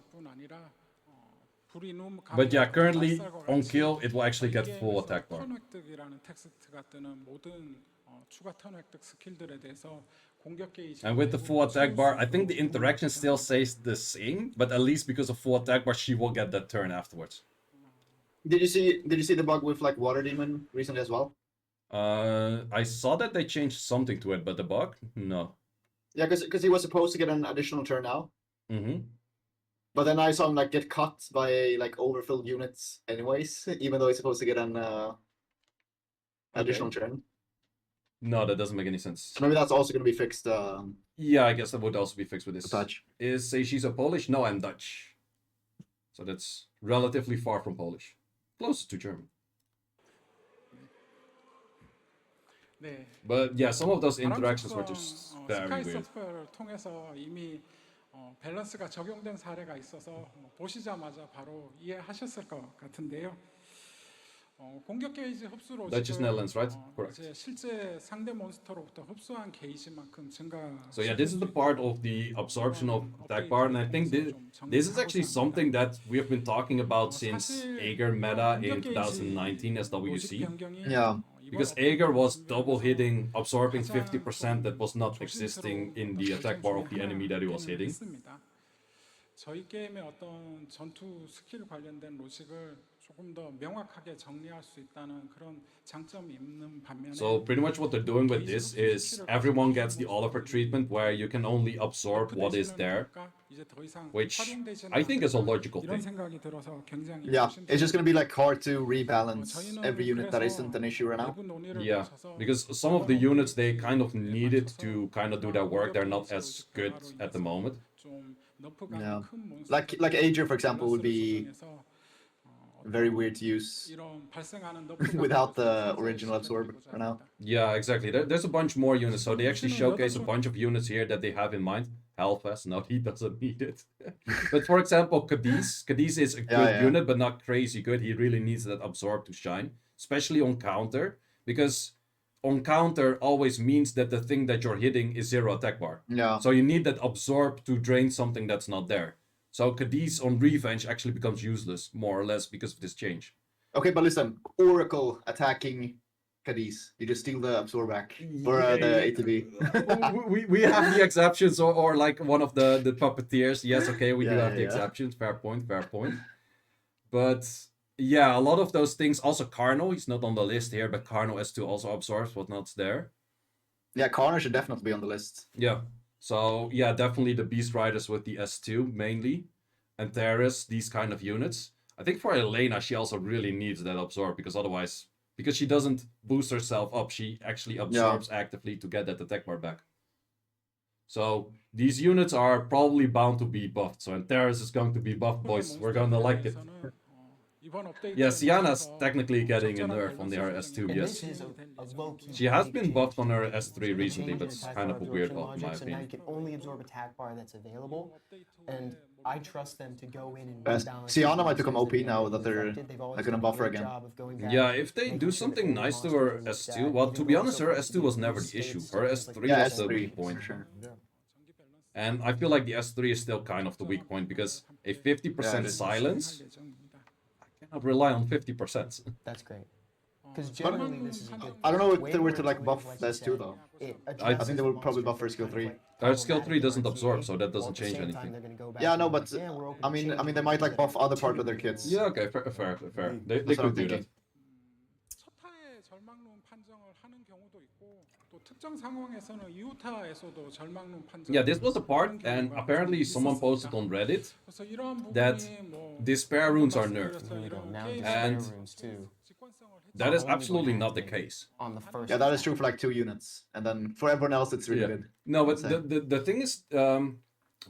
But yeah, currently on kill it will actually get full attack bar. And with the full attack bar, I think the interaction still stays the same, but at least because of full attack bar, she will get that turn afterwards. Did you see the bug with like Water Demon recently as well? I saw that they changed something to it, but the bug, no. Yeah, because he was supposed to get an additional turn now, Mm-hmm. but then I saw him like get cut by like overfilled units anyways, even though he's supposed to get an additional turn. No, that doesn't make any sense. So maybe that's also going to be fixed. Yeah, I guess that would also be fixed with this. Patch. Is Seiishizo Polish? No, I'm Dutch. So that's relatively far from Polish. Close to German. But yeah, some of those interactions were just very weird. 스카이서퍼를 통해서 이미 밸런스가 적용된 사례가 있어서 보시자마자 바로 이해하셨을 것 같은데요. 공격 게이지 흡수 Dutch is 로직을 Netherlands, right? Correct. 이제 실제 상대 몬스터로부터 흡수한 게이지만큼 증가. So yeah, this is the part of the absorption of attack bar, and I think this is actually something that we have been talking about since Aegir meta in 2019 as WC. Yeah. Because Aegir was double hitting, absorbing 50% that was not existing in the attack bar of the enemy that he was hitting. 저희 게임의 어떤 전투 스킬 관련된 로직을 조금 더 명확하게 정리할 수 있다는 그런 장점이 있는 반면에 So pretty much what they're doing with this is everyone gets the Oliver treatment where you can only absorb what is there, which I think is a logical 이런 thing. 생각이 들어서 굉장히 Yeah, it's just going to be like hard to rebalance 저희는 every unit that 그래서 isn't an issue right now. 내부 논의를 Yeah, 거쳐서 because some of the units they kind of needed to kind of do their work. They're not as good at the moment. 좀 너프가 Yeah. 큰 몬스터 Like Aegir, for example, would be 조정해서 very weird to use 이런 발생하는 너프가 without the original absorb right now. Yeah, exactly. There's a bunch more units, so they actually showcase a bunch of units here that they have in mind. Hellfest, no, he doesn't need it. But for example, Cadiz is a good yeah. unit, but not crazy good. He really needs that absorb to shine, especially on counter, because on counter always means that the thing that you're hitting is 0 attack bar. Yeah. So you need that absorb to drain something that's not there. So Cadiz on revenge actually becomes useless, more or less, because of this change. Okay, but listen, Oracle attacking Cadiz. You just steal the absorb back for the ATB. we have the exceptions, or like one of the puppeteers. Yes, okay, we do Yeah, have the yeah. exceptions. Fair point, fair point. But yeah, a lot of those things. Also, Carno, he's not on the list here, but Carno S2 also absorbs whatnot's there. Yeah, Connor should definitely be on the list. Yeah. So yeah, definitely the Beast Riders with the S2 mainly, and Terrace, these kind of units. I think for Elena, she also really needs that absorb because otherwise, because she doesn't boost herself up, she actually absorbs actively to get that attack bar back. So these units are probably bound to be buffed. So and Terrace is going to be buffed, boys. We're gonna like it. Yeah, Sienna's technically getting a nerf on her S2, And yes. this is a low-key She has big been change. buffed on her The S3 recently, change but in it's attack kind bar of a weird absorption buff in my logic, so now you opinion. can only absorb attack bar that's available, and I trust them to go in and Uh, rebalance. Sienna might these become units OP now that they're affected. They've always gonna done a buff her great again. job of going back, Yeah, if they making do sure that something all the nice to monsters her are looked S2, at, well, even to be more honest, so her for S2 was the never the states, issue. so Her things like S3 Yeah, was the S3 weak point. for sure. Yeah. And I feel like the S3 is still kind of the weak point because a 50% it is. silence, I cannot rely on 50%. That's great. Because generally, this is a good. I don't know if way they were where to it's like going buff like the you S2 said, though. it I addresses think they would probably buff her monsters skill that are 3. kind of Skill 3 problematic in doesn't RTA, absorb, so that while at doesn't the change same time, anything. they're gonna go back Yeah, and no, be but like, yeah, we're open I to mean, change they might like that buff are other part of their too kits. Yeah, okay, fair. They That's what I'm could do that. thinking. 첫타에 절망론 판정을 하는 경우도 있고 또 특정 상황에서는 2타에서도 절망론 판정. Yeah, this was a part, and apparently someone posted on Reddit 그래서 이러한 that 부분이 뭐 despair runes are nerfed. Here we go. Now 게임의 despair And runes too. that is Only going absolutely to not the activate case. on the first. Yeah, that is attack. true for like 2 units, and then for everyone else, it's really Yeah. good. No, but Insane. the thing is,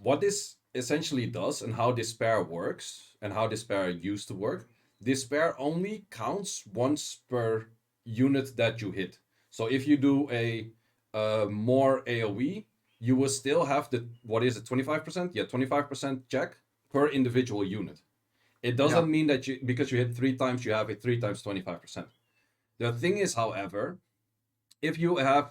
what this essentially does and how despair works and how despair used to work, despair only counts once per unit that you hit. So if you do a more AoE, you will still have the, what is it, 25%? Yeah, 25% check per individual unit. It doesn't mean that you, because you hit 3 times, you have it 3 times 25%. The thing is, however, if you have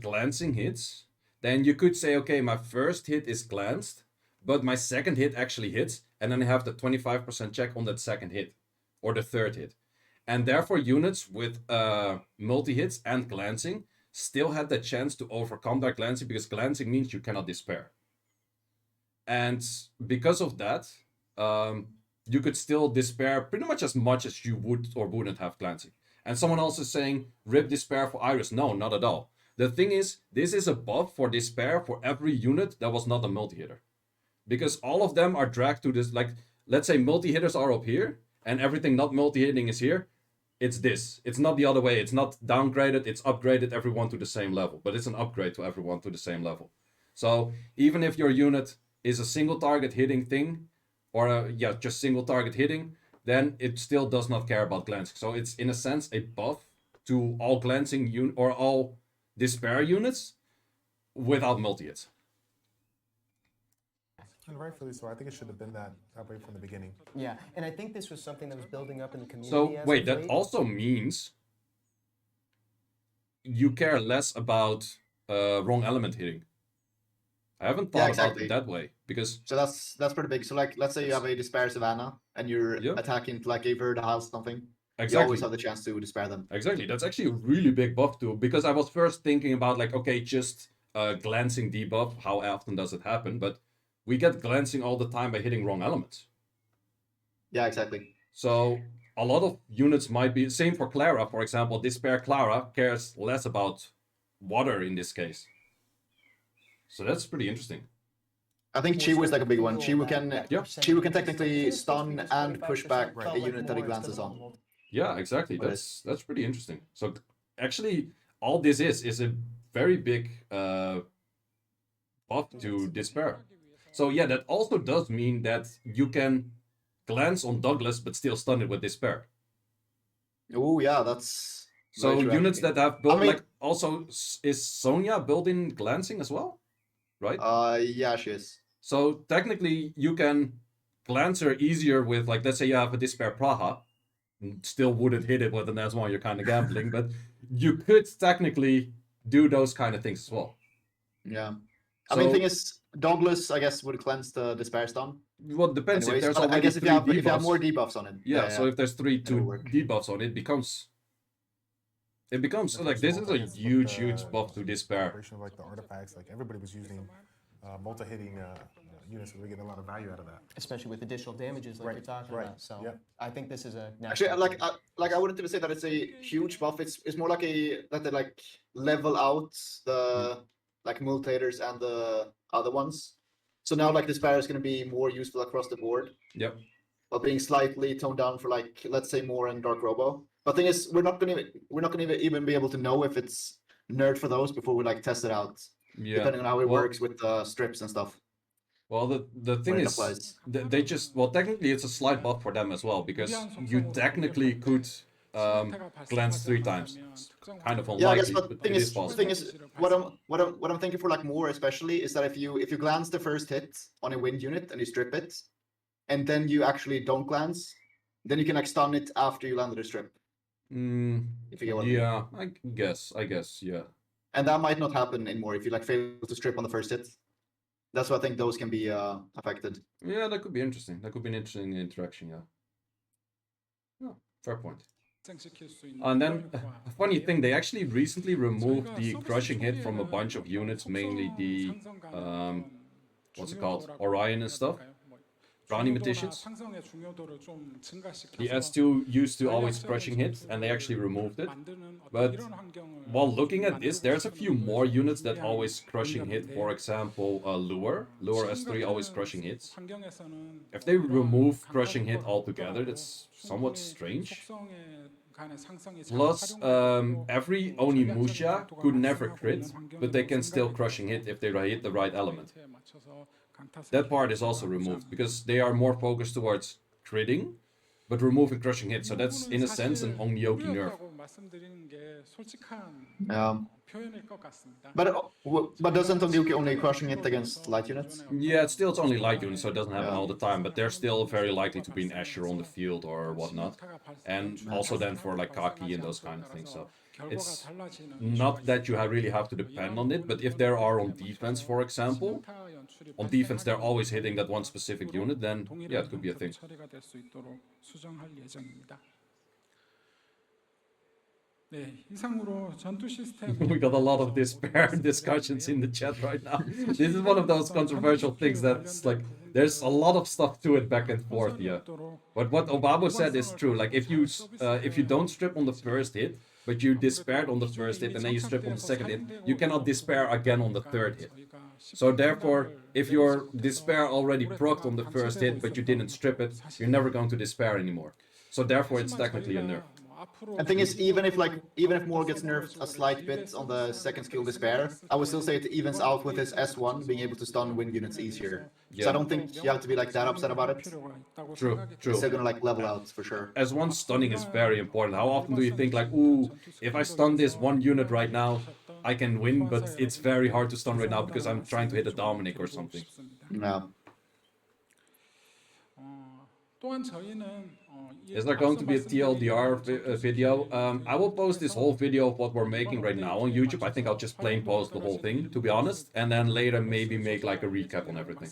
glancing hits, then you could say, okay, my first hit is glanced, but my second hit actually hits, and then I have the 25% check on that second hit, or the third hit. And therefore, units with multi-hits and glancing still had the chance to overcome that glancing, because glancing means you cannot despair. And because of that, you could still despair pretty much as you would or wouldn't have glancing. And someone else is saying, rip despair for Iris. No, not at all. The thing is, this is a buff for despair for every unit that was not a multi-hitter. Because all of them are dragged to this, like, let's say multi-hitters are up here, and everything not multi-hitting is here. It's this. It's not the other way. It's not downgraded, it's upgraded everyone to the same level. But it's an upgrade to everyone to the same level. So even if your unit is a single target hitting thing, or just single target hitting, then it still does not care about glancing. So it's in a sense a buff to all glancing or all despair units without multi-hits. And rightfully so. I think it should have been that way from the beginning. Yeah, and I think this was something that was building up in the community. So as wait, of that late. also means you care less about wrong element hitting. I haven't thought about it that way, because So that's pretty big. So like, let's say you have a despair Savannah, and you're attacking to like give her the house something. You always exactly, have the chance to despair them. exactly. That's actually a really big buff too, because I was first thinking about like, okay, just glancing debuff. How often does it happen? But we get glancing all the time by hitting wrong elements. Yeah, exactly. So a lot of units might be same for Clara, for example. Despair Clara cares less about water in this case. So that's pretty interesting. I think Chiwu is like a big one. Chiwu can technically stun and push back Felt a like unit that he more glances instead of on. multiple. Yeah, exactly. But That's pretty interesting. So actually, all this is a very big buff to despair. So yeah, that also does mean that you can glance on Douglas but still stun it with despair. Oh yeah, that's So very true, units actually. that have built I mean- like also is Sonya built-in glancing as well, right? Yeah, she is. So technically, you can glance her easier with, like, let's say you have a Despair Praha. Still wouldn't hit it with an S1, you're kind of gambling, but you could technically do those kind of things as well. Yeah. I mean, So- thing is, Douglas, I guess, would cleanse the despair stun. Well, it depends. Anyways, If there's but I already guess if you have debuffs, more debuffs on it. yeah, so if there's three It'll work. debuffs on it, it becomes like, this is a huge buff to despair. Celebration of like the artifacts, like everybody was using multi-hitting units, and we're getting a lot of value out of that. Especially with additional damages like you're talking right, about. So yep. I think this is a Actually, natural I wouldn't even say that it's a huge buff. It's more like that they like level out the like mutators and the other ones. So now like Despair is going to be more useful across the board, Yep. while being slightly toned down for like let's say more in Dark Robo. But thing is, we're not gonna even be able to know if it's nerfed for those before we like test it out, Yeah. depending on how it Well- works with the strips and stuff. Well, the thing When it is, applies. they just, well, technically it's a slight buff for them as well, because you technically could glance 3 times. It's kind of Yeah, I guess, unlikely, but but thing it is is, possible. thing is, what I'm thinking for like more especially is that if you glance the first hit on a wind unit and you strip it, and then you actually don't glance, then you can like stun it after you landed a strip. If you get what I mean. Yeah, I guess, yeah. And that might not happen anymore if you like fail to strip on the first hit. That's why I think those can be affected. Yeah, that could be interesting. That could be an interesting interaction, yeah. Yeah, fair point. And then, a funny thing, they actually recently removed the crushing hit from a bunch of units, mainly the, what's it called, Orion and stuff. Brownie Magicians. The S2 used to always crushing hit, and they actually removed it. But while looking at this, there's a few more units that always crushing hit. For example, Lure S3 always crushing hits. If they remove crushing hit altogether, that's somewhat strange. Plus, every Onimusha could never crit, but they can still crushing hit if they hit the right element. That part is also removed because they are more focused towards critting, but removing crushing hit. So that's in a sense an Onmyoki nerf. But doesn't Onryuki only crushing it against light units? Yeah, it's only light units, so it doesn't happen all the time. But they're still very likely to be an Asher on the field or whatnot, and also then for like Kaki and those kind of things. So it's not that you really have to depend on it, but if there are on defense, for example, on defense they're always hitting that one specific unit, then yeah, it could be a thing. We got a lot of despair discussions in the chat right now. This is one of those controversial things that's like, there's a lot of stuff to it back and forth, yeah. But what Obabo said is true. Like if you don't strip on the first hit, but you despaired on the first hit and then you strip on the second hit, you cannot despair again on the third hit. So therefore, if your despair already procced on the first hit, but you didn't strip it, you're never going to despair anymore. So therefore, it's technically a nerf. And thing is, even if Moore gets nerfed a slight bit on the second skill Despair, I would still say it evens out with his S1 being able to stun wind units easier. Yeah. So I don't think you have to be like that upset about it. True. It's still gonna like level out for sure. S1 stunning is very important. How often do you think like, ooh, if I stun this one unit right now, I can win, but it's very hard to stun right now because I'm trying to hit a Dominic or something. No. Is there going to be a TLDR video? I will post this whole video of what we're making right now on YouTube. I think I'll just plain post the whole thing, to be honest, and then later maybe make like a recap on everything.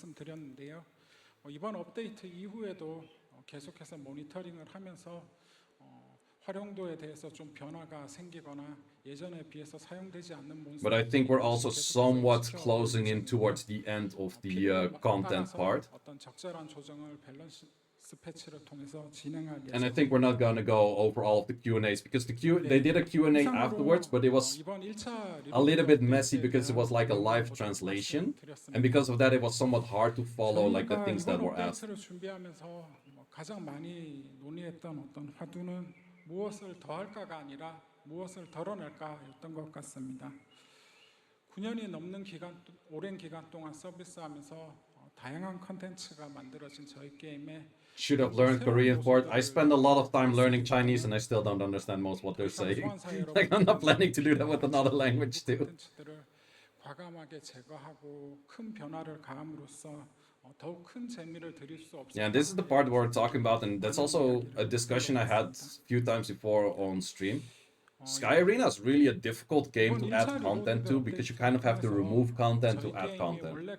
이번 업데이트 이후에도 계속해서 모니터링을 하면서 활용도에 대해서 좀 변화가 생기거나 예전에 비해서 사용되지 않는 몬스터. But I think we're also somewhat closing in towards the end of the content part. 어떤 적절한 조정을 밸런스 패치를 통해서 진행할 예정. And I think we're not gonna go over all of the Q&As because they did a Q&A afterwards, but it was a little bit messy because it was like a live translation, and because of that it was somewhat hard to follow like the things that were asked. 준비하면서 가장 많이 논의했던 어떤 화두는 무엇을 더할까가 아니라 무엇을 덜어낼까였던 것 같습니다. 9년이 넘는 오랜 기간 동안 서비스하면서 다양한 컨텐츠가 만들어진 저희 게임에 Should have learned Korean for it. I spend a lot of time learning Chinese and I still don't understand most what they're saying. Like I'm not planning to do that with another language too. 과감하게 제거하고 큰 변화를 가함으로써 더욱 큰 재미를 드릴 수 없습니다. Yeah, and this is the part we're talking about, and that's also a discussion I had a few times before on stream. Sky Arena is really a difficult game to add content to because you kind of have to remove content to add content.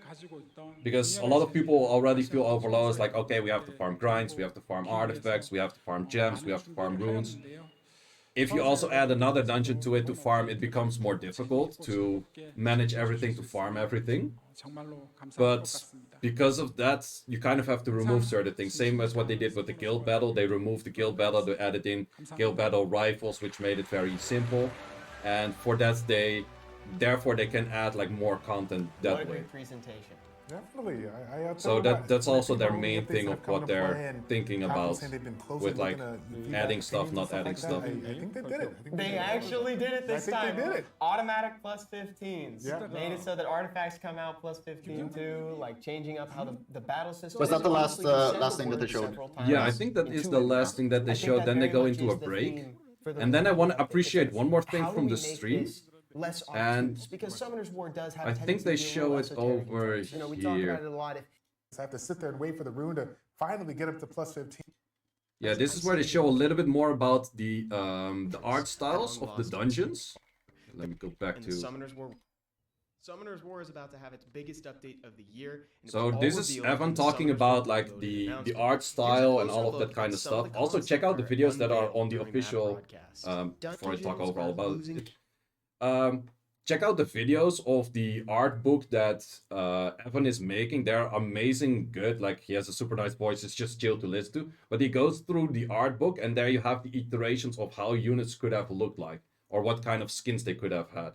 Because a lot of people already feel overloaded, like, okay, we have to farm grinds, we have to farm artifacts, we have to farm gems, we have to farm runes. if you also add another dungeon to it to farm, it becomes more difficult to manage everything, to farm everything. 정말로 감사할 것 But 같습니다. because of that, you kind of have to remove certain things. Same as what they did with the guild battle. They removed the guild battle, they added in guild battle rifles, which made it very simple. And for that, therefore they can add like more content What that a way. great presentation. Definitely. So that's also their main thing of what they're thinking about with like adding stuff, not adding stuff. I think they did it. They actually did it this I think time. they did it. Automatic plus 15s. Yeah. Made it so that artifacts come out plus 15 too, like changing up how the battle system. Was that is. the last, Honestly, last thing that they several showed? times Yeah, I think that is the last thing that they I think showed. that Then they very go much into a is the break. theme for the And then I want to update. appreciate one more thing How do from we the make stream. this less And obtuse? Because Summoner's War does have I a think tendency they to be a show little it esoteric. over You know, we talk here. about it a lot. I have to sit there and wait for the rune to finally get up to plus 15. Yeah, this is where they show a little bit more about the art styles of the dungeons. Let me go back And to. Summoner's War is about to have its biggest update of the year. and it So was all this is revealed Evan in the talking Summoner's War about like Reloaded the announcement. art Here's a style and closer all of look that kind at of some of stuff. the Also check concept out the art videos that are unveiled on the during that official. broadcast. Before I talk Dungeons over all are about losing it. Check out the videos of the art book that Evan is making. They're amazing, good. Like he has a super nice voice. It's just chill to listen to. But he goes through the art book, and there you have the iterations of how units could have looked like, or what kind of skins they could have had.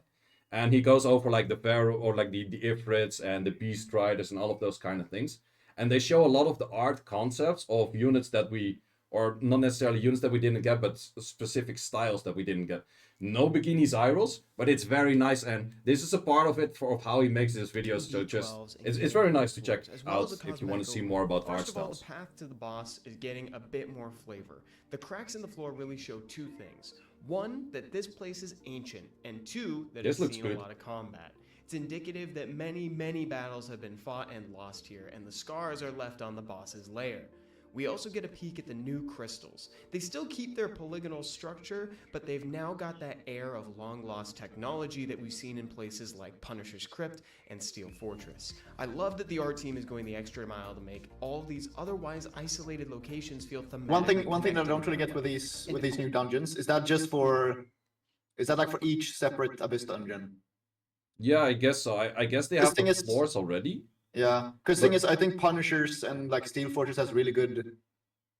And he goes over like the Pharaoh, or like the Ifrits and the Beast Riders and all of those kind of things. And they show a lot of the art concepts of units that we, or not necessarily units that we didn't get, but specific styles that we didn't get. No bikini Zyros, but it's very nice, and this is a part of it of how he makes his videos. So just it's very nice to check out if you want to see more about art First of all, the styles. path to the boss is getting a bit more flavor. The cracks in the floor really show two things. One, that this place is ancient, and two, that This it's looks seen good. a lot of combat. It's indicative that many battles have been fought and lost here, and the scars are left on the boss's lair. We also get a peek at the new crystals. They still keep their polygonal structure, but they've now got that air of long-lost technology that we've seen in places like Punisher's Crypt and Steel Fortress. I love that the art team is going the extra mile to make all these otherwise isolated locations feel thematic. One thing that I don't really get with these new dungeons is that like for each separate Abyss dungeon? Yeah, I guess so. I guess they This have thing the is- floors already. Yeah, because thing is, I think Punishers and like Steel Fortress has really good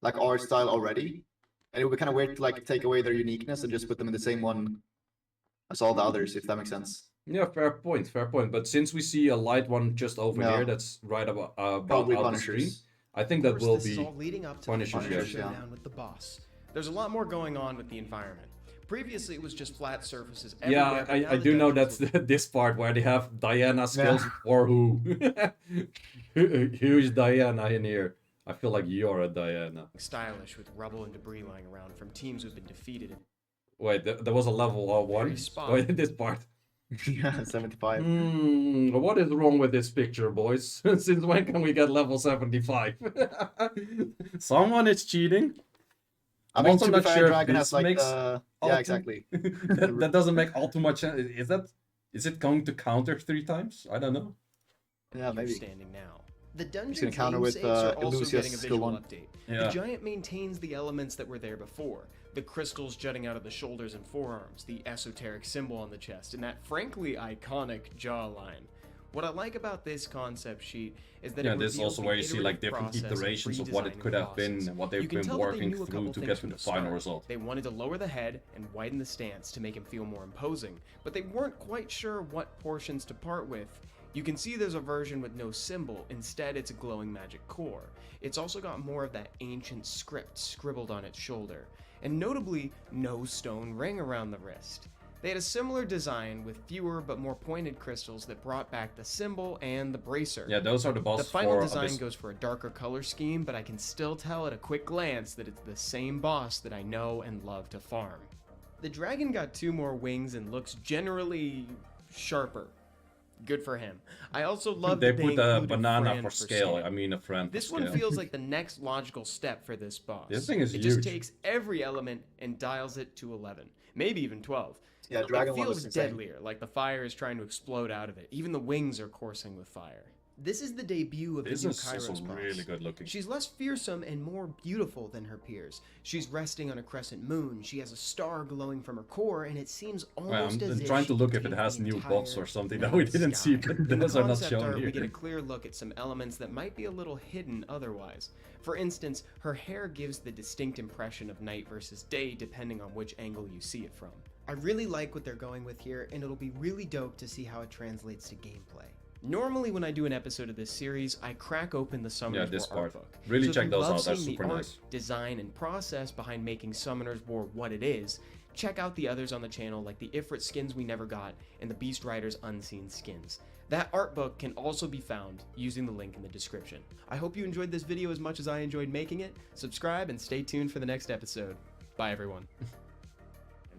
like art style already, and it would be kind of weird to like take away their uniqueness and just put them in the same one as all the others, if that makes sense. Yeah, fair point, fair point. But since we see a light one just over Yeah. here, that's right about Probably out the stream. Punishers. I think that First, will this is be all leading up to Punishers, the final yeah. showdown with the boss. There's a lot more going on with the environment. Previously, it was just flat surfaces Yeah, everywhere. but now I the do know dungeons that's look this part where they have Diana skills for who. Huge Diana in here. I feel like you're a Diana. stylish with rubble and debris lying around from teams who've been defeated. Wait, there was a level one. Very spot. Wait, this part. Yeah, 75. What is wrong with this picture, boys? Since when can we get level 75? Someone is cheating. I mean, also to be not fair, sure if Dragon this has like makes yeah, all exactly. that doesn't make all too much sense. Is it going to counter 3 times? I don't know. Yeah, maybe. Standing now. The dungeon's gonna counter with, namesakes are also Elusia's getting a skill visual one. update. Yeah. The giant maintains the elements that were there before. The crystals jutting out of the shoulders and forearms, the esoteric symbol on the chest, and that frankly iconic jawline. What I like about this concept sheet is that Yeah, it this is reveals also the where you see like iterative different process of iterations of what it redesigning could have been bosses. and what You they've can been tell that they working knew a through couple to things get to from the the final start. result. They wanted to lower the head and widen the stance to make him feel more imposing, but they weren't quite sure what portions to part with. You can see there's a version with no symbol, instead it's a glowing magic core. It's also got more of that ancient script scribbled on its shoulder, and notably, no stone ring around the wrist. They had a similar design with fewer but more pointed crystals that brought back the symbol and the bracer. Yeah, those are the boss The final for design Abyss. goes for a darker color scheme, but I can still tell at a quick glance that it's the same boss that I know and love to farm. The dragon got 2 more wings and looks generally sharper. Good for him. I also love They that put a included banana Fran for scale. I mean a friend This for one scale. feels like the next logical step for this boss. This thing is It just huge. takes every element and dials it to 11, maybe even 12. Yeah, Dragon It one feels looks insane. deadlier, like the fire is trying to explode out of it. Even the wings are coursing with fire. This is the debut of This the new is also Kairos boss. really good looking. She's less fearsome and more beautiful than her peers. She's resting on a crescent moon. She has a star glowing from her core, and it seems almost as I'm if trying she to look if it contains has the new entire bots or something that night we didn't see, sky. but In the those are not concept shown art, we here. get a clear look at some elements that might be a little hidden otherwise. For instance, her hair gives the distinct impression of night versus day depending on which angle you see it from. I really like what they're going with here, and it'll be really dope to see how it translates to gameplay. Normally when I do an episode of this series, I crack open the Summoners this War art part. book. Really So if check you those love out, they're seeing the super art, nice. design, and process behind making Summoners War what it is, check out the others on the channel like the Ifrit skins we never got and the Beast Riders unseen skins. That art book can also be found using the link in the description. I hope you enjoyed this video as much as I enjoyed making it. Subscribe and stay tuned for the next episode. Bye everyone.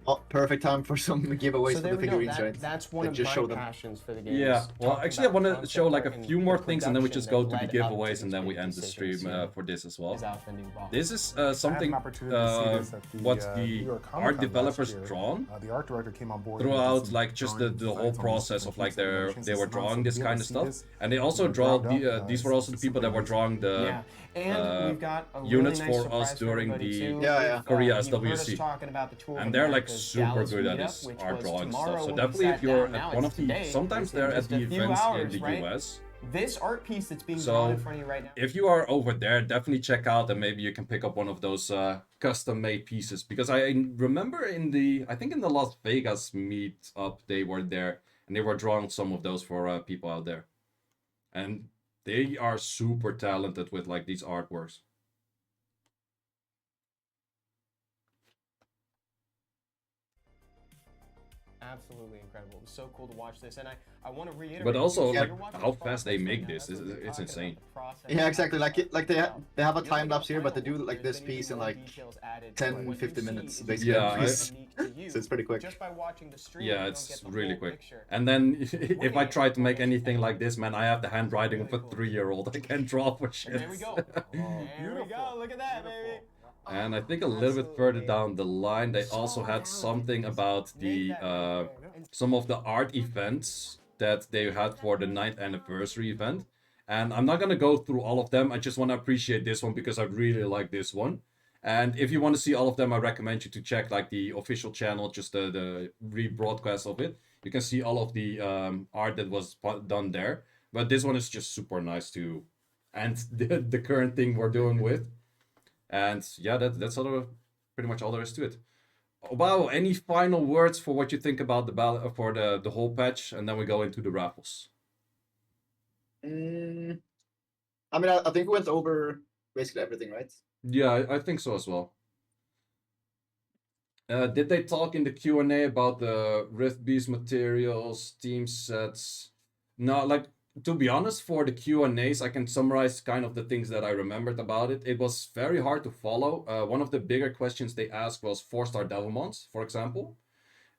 Oh, perfect time for some giveaways So for there the we go. figurines, right? That's one Like, of just show my them. passions for the game. Yeah, is well, talking actually, I about want to concept show like a art and few more the things, and then we just go to the production that led up giveaways, to and then these we big end the decisions stream here for this as well. as outfending boss. This is I had something an opportunity to see this at the, what New the York Comic art Con developers last year. drawn The art director came on board and did throughout some like just the drawing whole designs on these process different of like shapes that we never they changed were this around. drawing So this to be able kind to of see stuff, this, and they also you know, draw ground up, these were also the it's people that were super drawing the Yeah, and we've got a really units nice for surprise us during everybody, the too. Yeah, yeah. If, Korea you've heard us SWC. talking about the Tour And of they're like America's super Dallas good at meetup, this which art was drawing tomorrow stuff. So when we definitely if sat you're down. Now at one it's of the today, sometimes within they're at just the a few events hours, in the right? US. This art piece that's being So, drawn in front of you right now. If you are over there, definitely check out and maybe you can pick up one of those custom made pieces, because I remember I think in the Las Vegas meetup they were there and they were drawing some of those for people out there, and they are super talented with like these artworks. Absolutely incredible. It was so cool to watch this, and I want to reiterate. But also, you're like, watching how this fast they process make right now. this That's what is- we're it's talking insane. about, the process Yeah, exactly. Like they have a You'll time get lapse here, but they final do one. like There's this been piece even in more like details added to it. 10, What you 50 see minutes, is basically. Yeah, very Piece. unique to you. So it's pretty quick. Just by watching the stream, you Yeah, don't it's get the really full quick. picture. And then if I try to make anything like this, man, I have the handwriting of a 3-year-old. I can't draw for shit. And there we go. There we go. Look at that, baby. And I think a little bit further down the line, they also had something about the some of the art events that they had for the 9th anniversary event. And I'm not gonna go through all of them. I just want to appreciate this one because I really like this one. And if you want to see all of them, I recommend you to check like the official channel, just the rebroadcast of it. You can see all of the art that was done there. But this one is just super nice too, and the current thing we're doing with. And yeah, that's pretty much all there is to it. Wow, any final words for what you think about the whole patch, and then we go into the raffles. I mean, I think we went over basically everything, right? Yeah, I think so as well. Did they talk in the Q&A about the Rift Beast materials, team sets? No, like, to be honest, for the Q&As, I can summarize kind of the things that I remembered about it. It was very hard to follow. One of the bigger questions they asked was 4-star Devilmons, for example.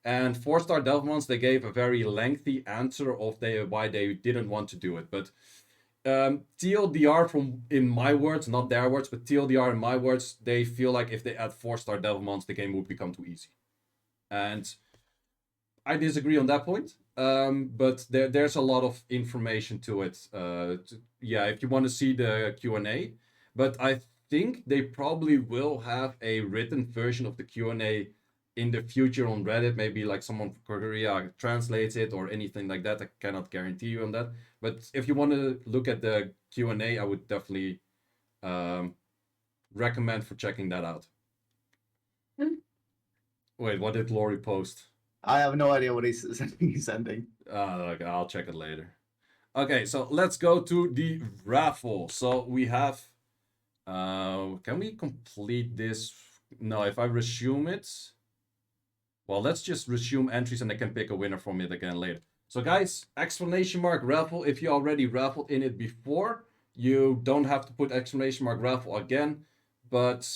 And 4-star Devilmons, they gave a very lengthy answer of why they didn't want to do it. But TLDR, in my words, not their words, but TLDR in my words, they feel like if they add 4-star Devilmons, the game would become too easy. And I disagree on that point. But there's a lot of information to it. Yeah, if you want to see the Q&A. But I think they probably will have a written version of the Q&A in the future on Reddit. Maybe like someone from Korea translates it or anything like that. I cannot guarantee you on that. But if you want to look at the Q&A, I would definitely recommend for checking that out. Wait, what did Lori post? I have no idea what he's sending. Okay, I'll check it later. Okay, so let's go to the raffle. So we have, can we complete this? No, if I resume it, well, let's just resume entries and I can pick a winner from it again later. So guys, exclamation mark raffle. If you already raffled in it before, you don't have to put exclamation mark raffle again, but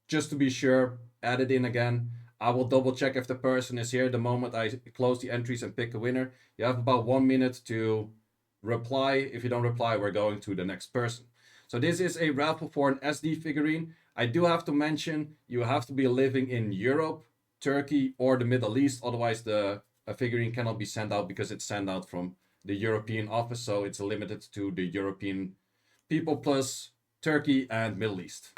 just to be sure, add it in again. I will double check if the person is here the moment I close the entries and pick a winner. You have about 1 minute to reply. If you don't reply, we're going to the next person. So this is a raffle for an SD figurine. I do have to mention, you have to be living in Europe, Turkey, or the Middle East. Otherwise, a figurine cannot be sent out because it's sent out from the European office, so it's limited to the European people plus Turkey and Middle East.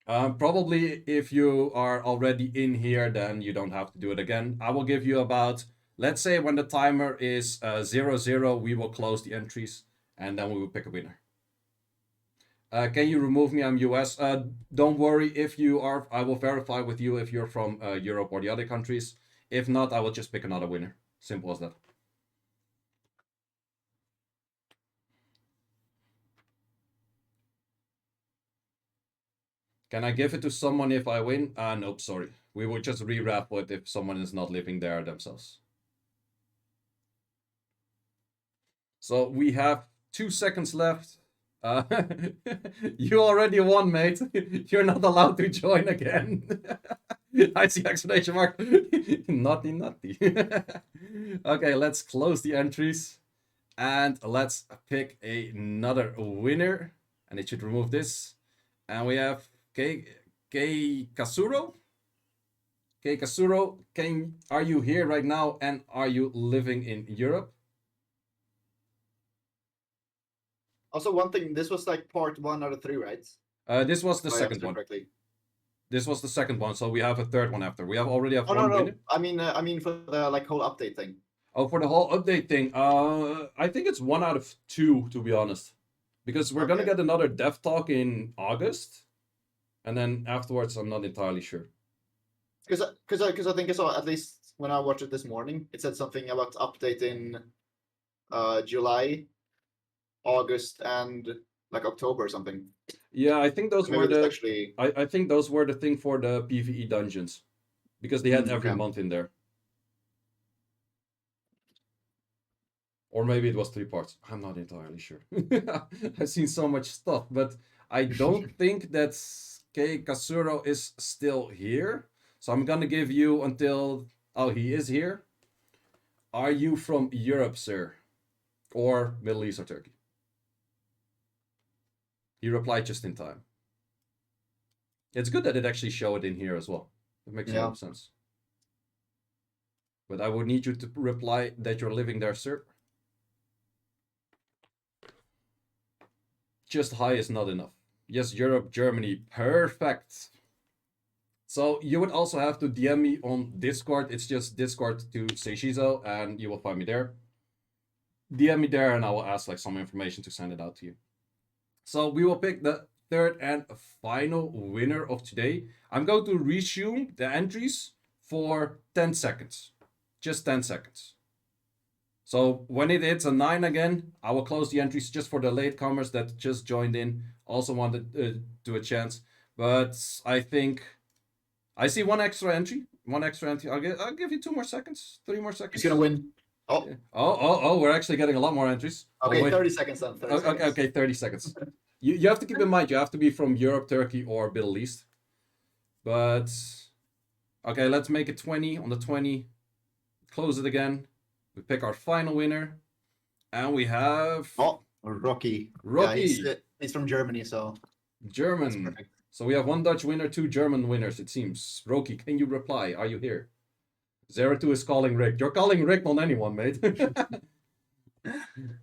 Probably if you are already in here, then you don't have to do it again. I will give you about, let's say when the timer is 0-0, we will close the entries and then we will pick a winner. Can you remove me? I'm US. Don't worry if you are, I will verify with you if you're from Europe or the other countries. If not, I will just pick another winner. Simple as that. Can I give it to someone if I win? Nope, sorry. We will just re-raffle it if someone is not living there themselves. So we have 2 seconds left. You already won, mate. You're not allowed to join again. I see exclamation mark. Naughty, naughty. Okay, let's close the entries. And let's pick another winner. And it should remove this. And we have Kasuro. Kasuro, are you here right now and are you living in Europe? Also, one thing, this was like part 1 out of 3, right? This was the If I second understood one. correctly. This was the second one, so we have a third one after. We already have Oh, one no. winner. I mean for the like whole update thing. Oh, for the whole update thing, I think it's 1 out of 2, to be honest, because we're gonna Okay. get another dev talk in August, and then afterwards, I'm not entirely sure. Because I think I saw, at least when I watched it this morning, it said something about update in July, August, and like October or something. Yeah, I think those Maybe were this the actually. I think those were the thing for the PvE dungeons, because they had every Okay. month in there. Or maybe it was 3 parts. I'm not entirely sure. I've seen so much stuff, but I don't think that Kasuro is still here. So I'm gonna give you until... Oh, he is here. Are you from Europe, sir? Or Middle East or Turkey? He replied just in time. It's good that it actually showed in here as well. It makes a lot of sense. But I would need you to reply that you're living there, sir. Just hi is not enough. Yes, Europe, Germany. Perfect. So you would also have to DM me on Discord. It's just Discord to Seiishizo, and you will find me there. DM me there, and I will ask like some information to send it out to you. So we will pick the third and final winner of today. I'm going to resume the entries for 10 seconds. Just 10 seconds. So when it hits a 9 again, I will close the entries just for the latecomers that just joined in. Also wanted to do a chance. But I think... I see one extra entry. I'll give you 2 more seconds. 3 more seconds. He's gonna win. Oh. Oh, we're actually getting a lot more entries. Okay, oh, 30 seconds then. 30 seconds. Okay, 30 seconds. You have to keep in mind, you have to be from Europe, Turkey, or Middle East. But... Okay, let's make it 20. On the 20, close it again. We pick our final winner. And we have... Oh, Rocky. Rocky. Yeah, he's from Germany, so... German. So we have 1 Dutch winner, 2 German winners, it seems. Rocky, can you reply? Are you here? 02 is calling Rick. You're calling Rick, not anyone, mate.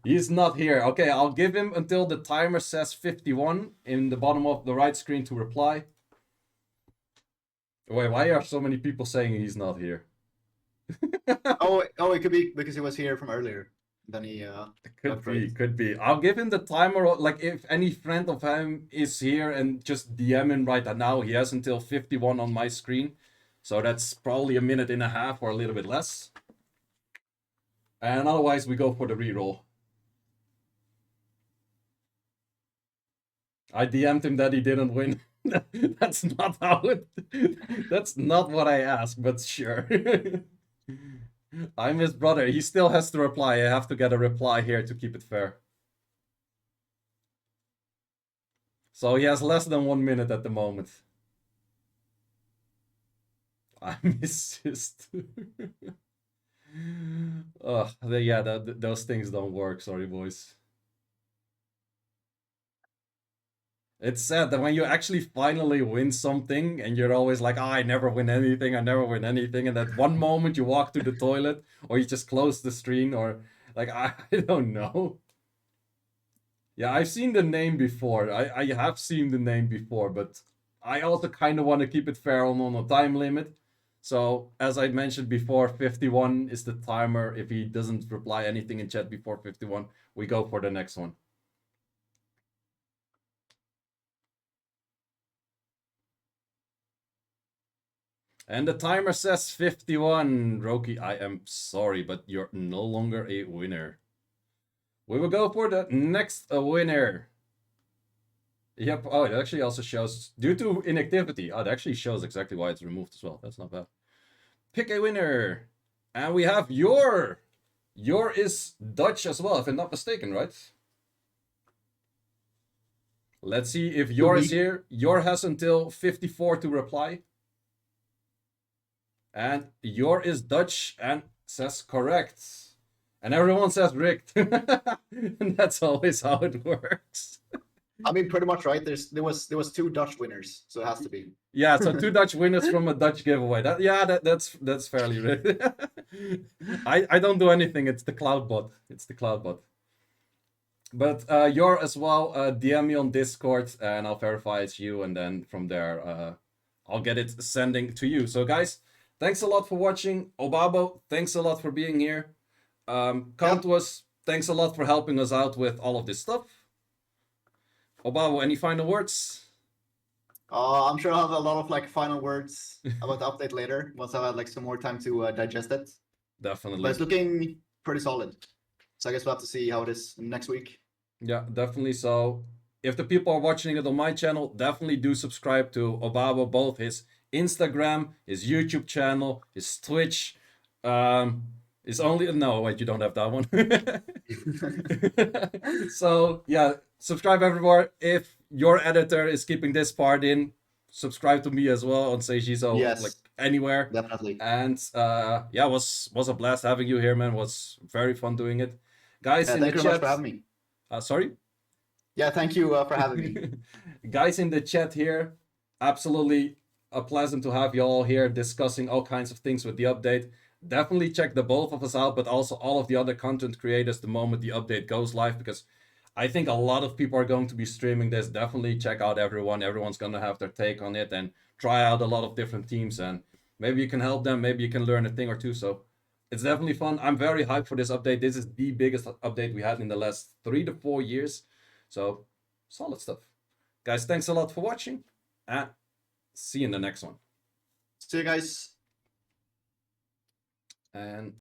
He's not here. Okay, I'll give him until the timer says 51 in the bottom of the right screen to reply. Wait, why are so many people saying he's not here? oh, it could be because he was here from earlier. Then he Could be. I'll give him the timer. Like if any friend of him is here and just DM him right now, he has until 51 on my screen. So that's probably 1.5 minutes or a little bit less. And otherwise we go for the reroll. I DM'd him that he didn't win. That's not how it... That's not what I asked, but sure. I'm his brother. He still has to reply. I have to get a reply here to keep it fair. So he has less than 1 minute at the moment. I insist. Those things don't work. Sorry, boys. It's sad that when you actually finally win something and you're always like, oh, I never win anything, I never win anything. And that one moment you walk to the toilet or you just close the screen or like, I don't know. Yeah, I've seen the name before. I have seen the name before, but I also kind of want to keep it fair on a time limit. So as I mentioned before, 51 is the timer. If he doesn't reply anything in chat before 51, we go for the next one. And the timer says 51. Roki, I am sorry, but you're no longer a winner. We will go for the next winner. Yep. Oh, it actually also shows due to inactivity. Oh, it actually shows exactly why it's removed as well. That's not bad. Pick a winner. And we have Yor. Yor is Dutch as well, if I'm not mistaken, right? Let's see if Yor is here. Yor has until 54 to reply. And Yor is Dutch and says correct. And everyone says rigged. And that's always how it works. I mean, pretty much right. There was 2 Dutch winners, so it has to be. Yeah, so 2 Dutch winners from a Dutch giveaway. That's fairly rigged. I don't do anything. It's the cloud bot. It's the cloud bot. But Yor as well. DM me on Discord and I'll verify it's you. And then from there, I'll get it sending to you. So guys, thanks a lot for watching. Obabo, thanks a lot for being here. Countwas, thanks a lot for helping us out with all of this stuff. Obabo, any final words? I'm sure I'll have a lot of like final words about the update later once I've had like some more time to digest it. Definitely. But it's looking pretty solid. So I guess we'll have to see how it is next week. Yeah, definitely. So if the people are watching it on my channel, definitely do subscribe to Obabo, both his Instagram, his YouTube channel, his Twitch. Is only no wait, you don't have that one. So yeah, subscribe everywhere. If your editor is keeping this part in, subscribe to me as well on Seiishizo, Yes, like anywhere. definitely. And yeah, was a blast having you here, man. Was very fun doing it, guys. Yeah, in thank the you very much chat, for having me. Sorry. Yeah, thank you for having me. Guys in the chat here, absolutely a pleasant to have you all here discussing all kinds of things with the update. Definitely check the both of us out, but also all of the other content creators the moment the update goes live, because I think a lot of people are going to be streaming this. Definitely check out everyone. Everyone's going to have their take on it and try out a lot of different teams, and maybe you can help them. Maybe you can learn a thing or two. So it's definitely fun. I'm very hyped for this update. This is the biggest update we had in the last 3 to 4 years. So solid stuff. Guys, thanks a lot for watching, and see you in the next one. See you guys. And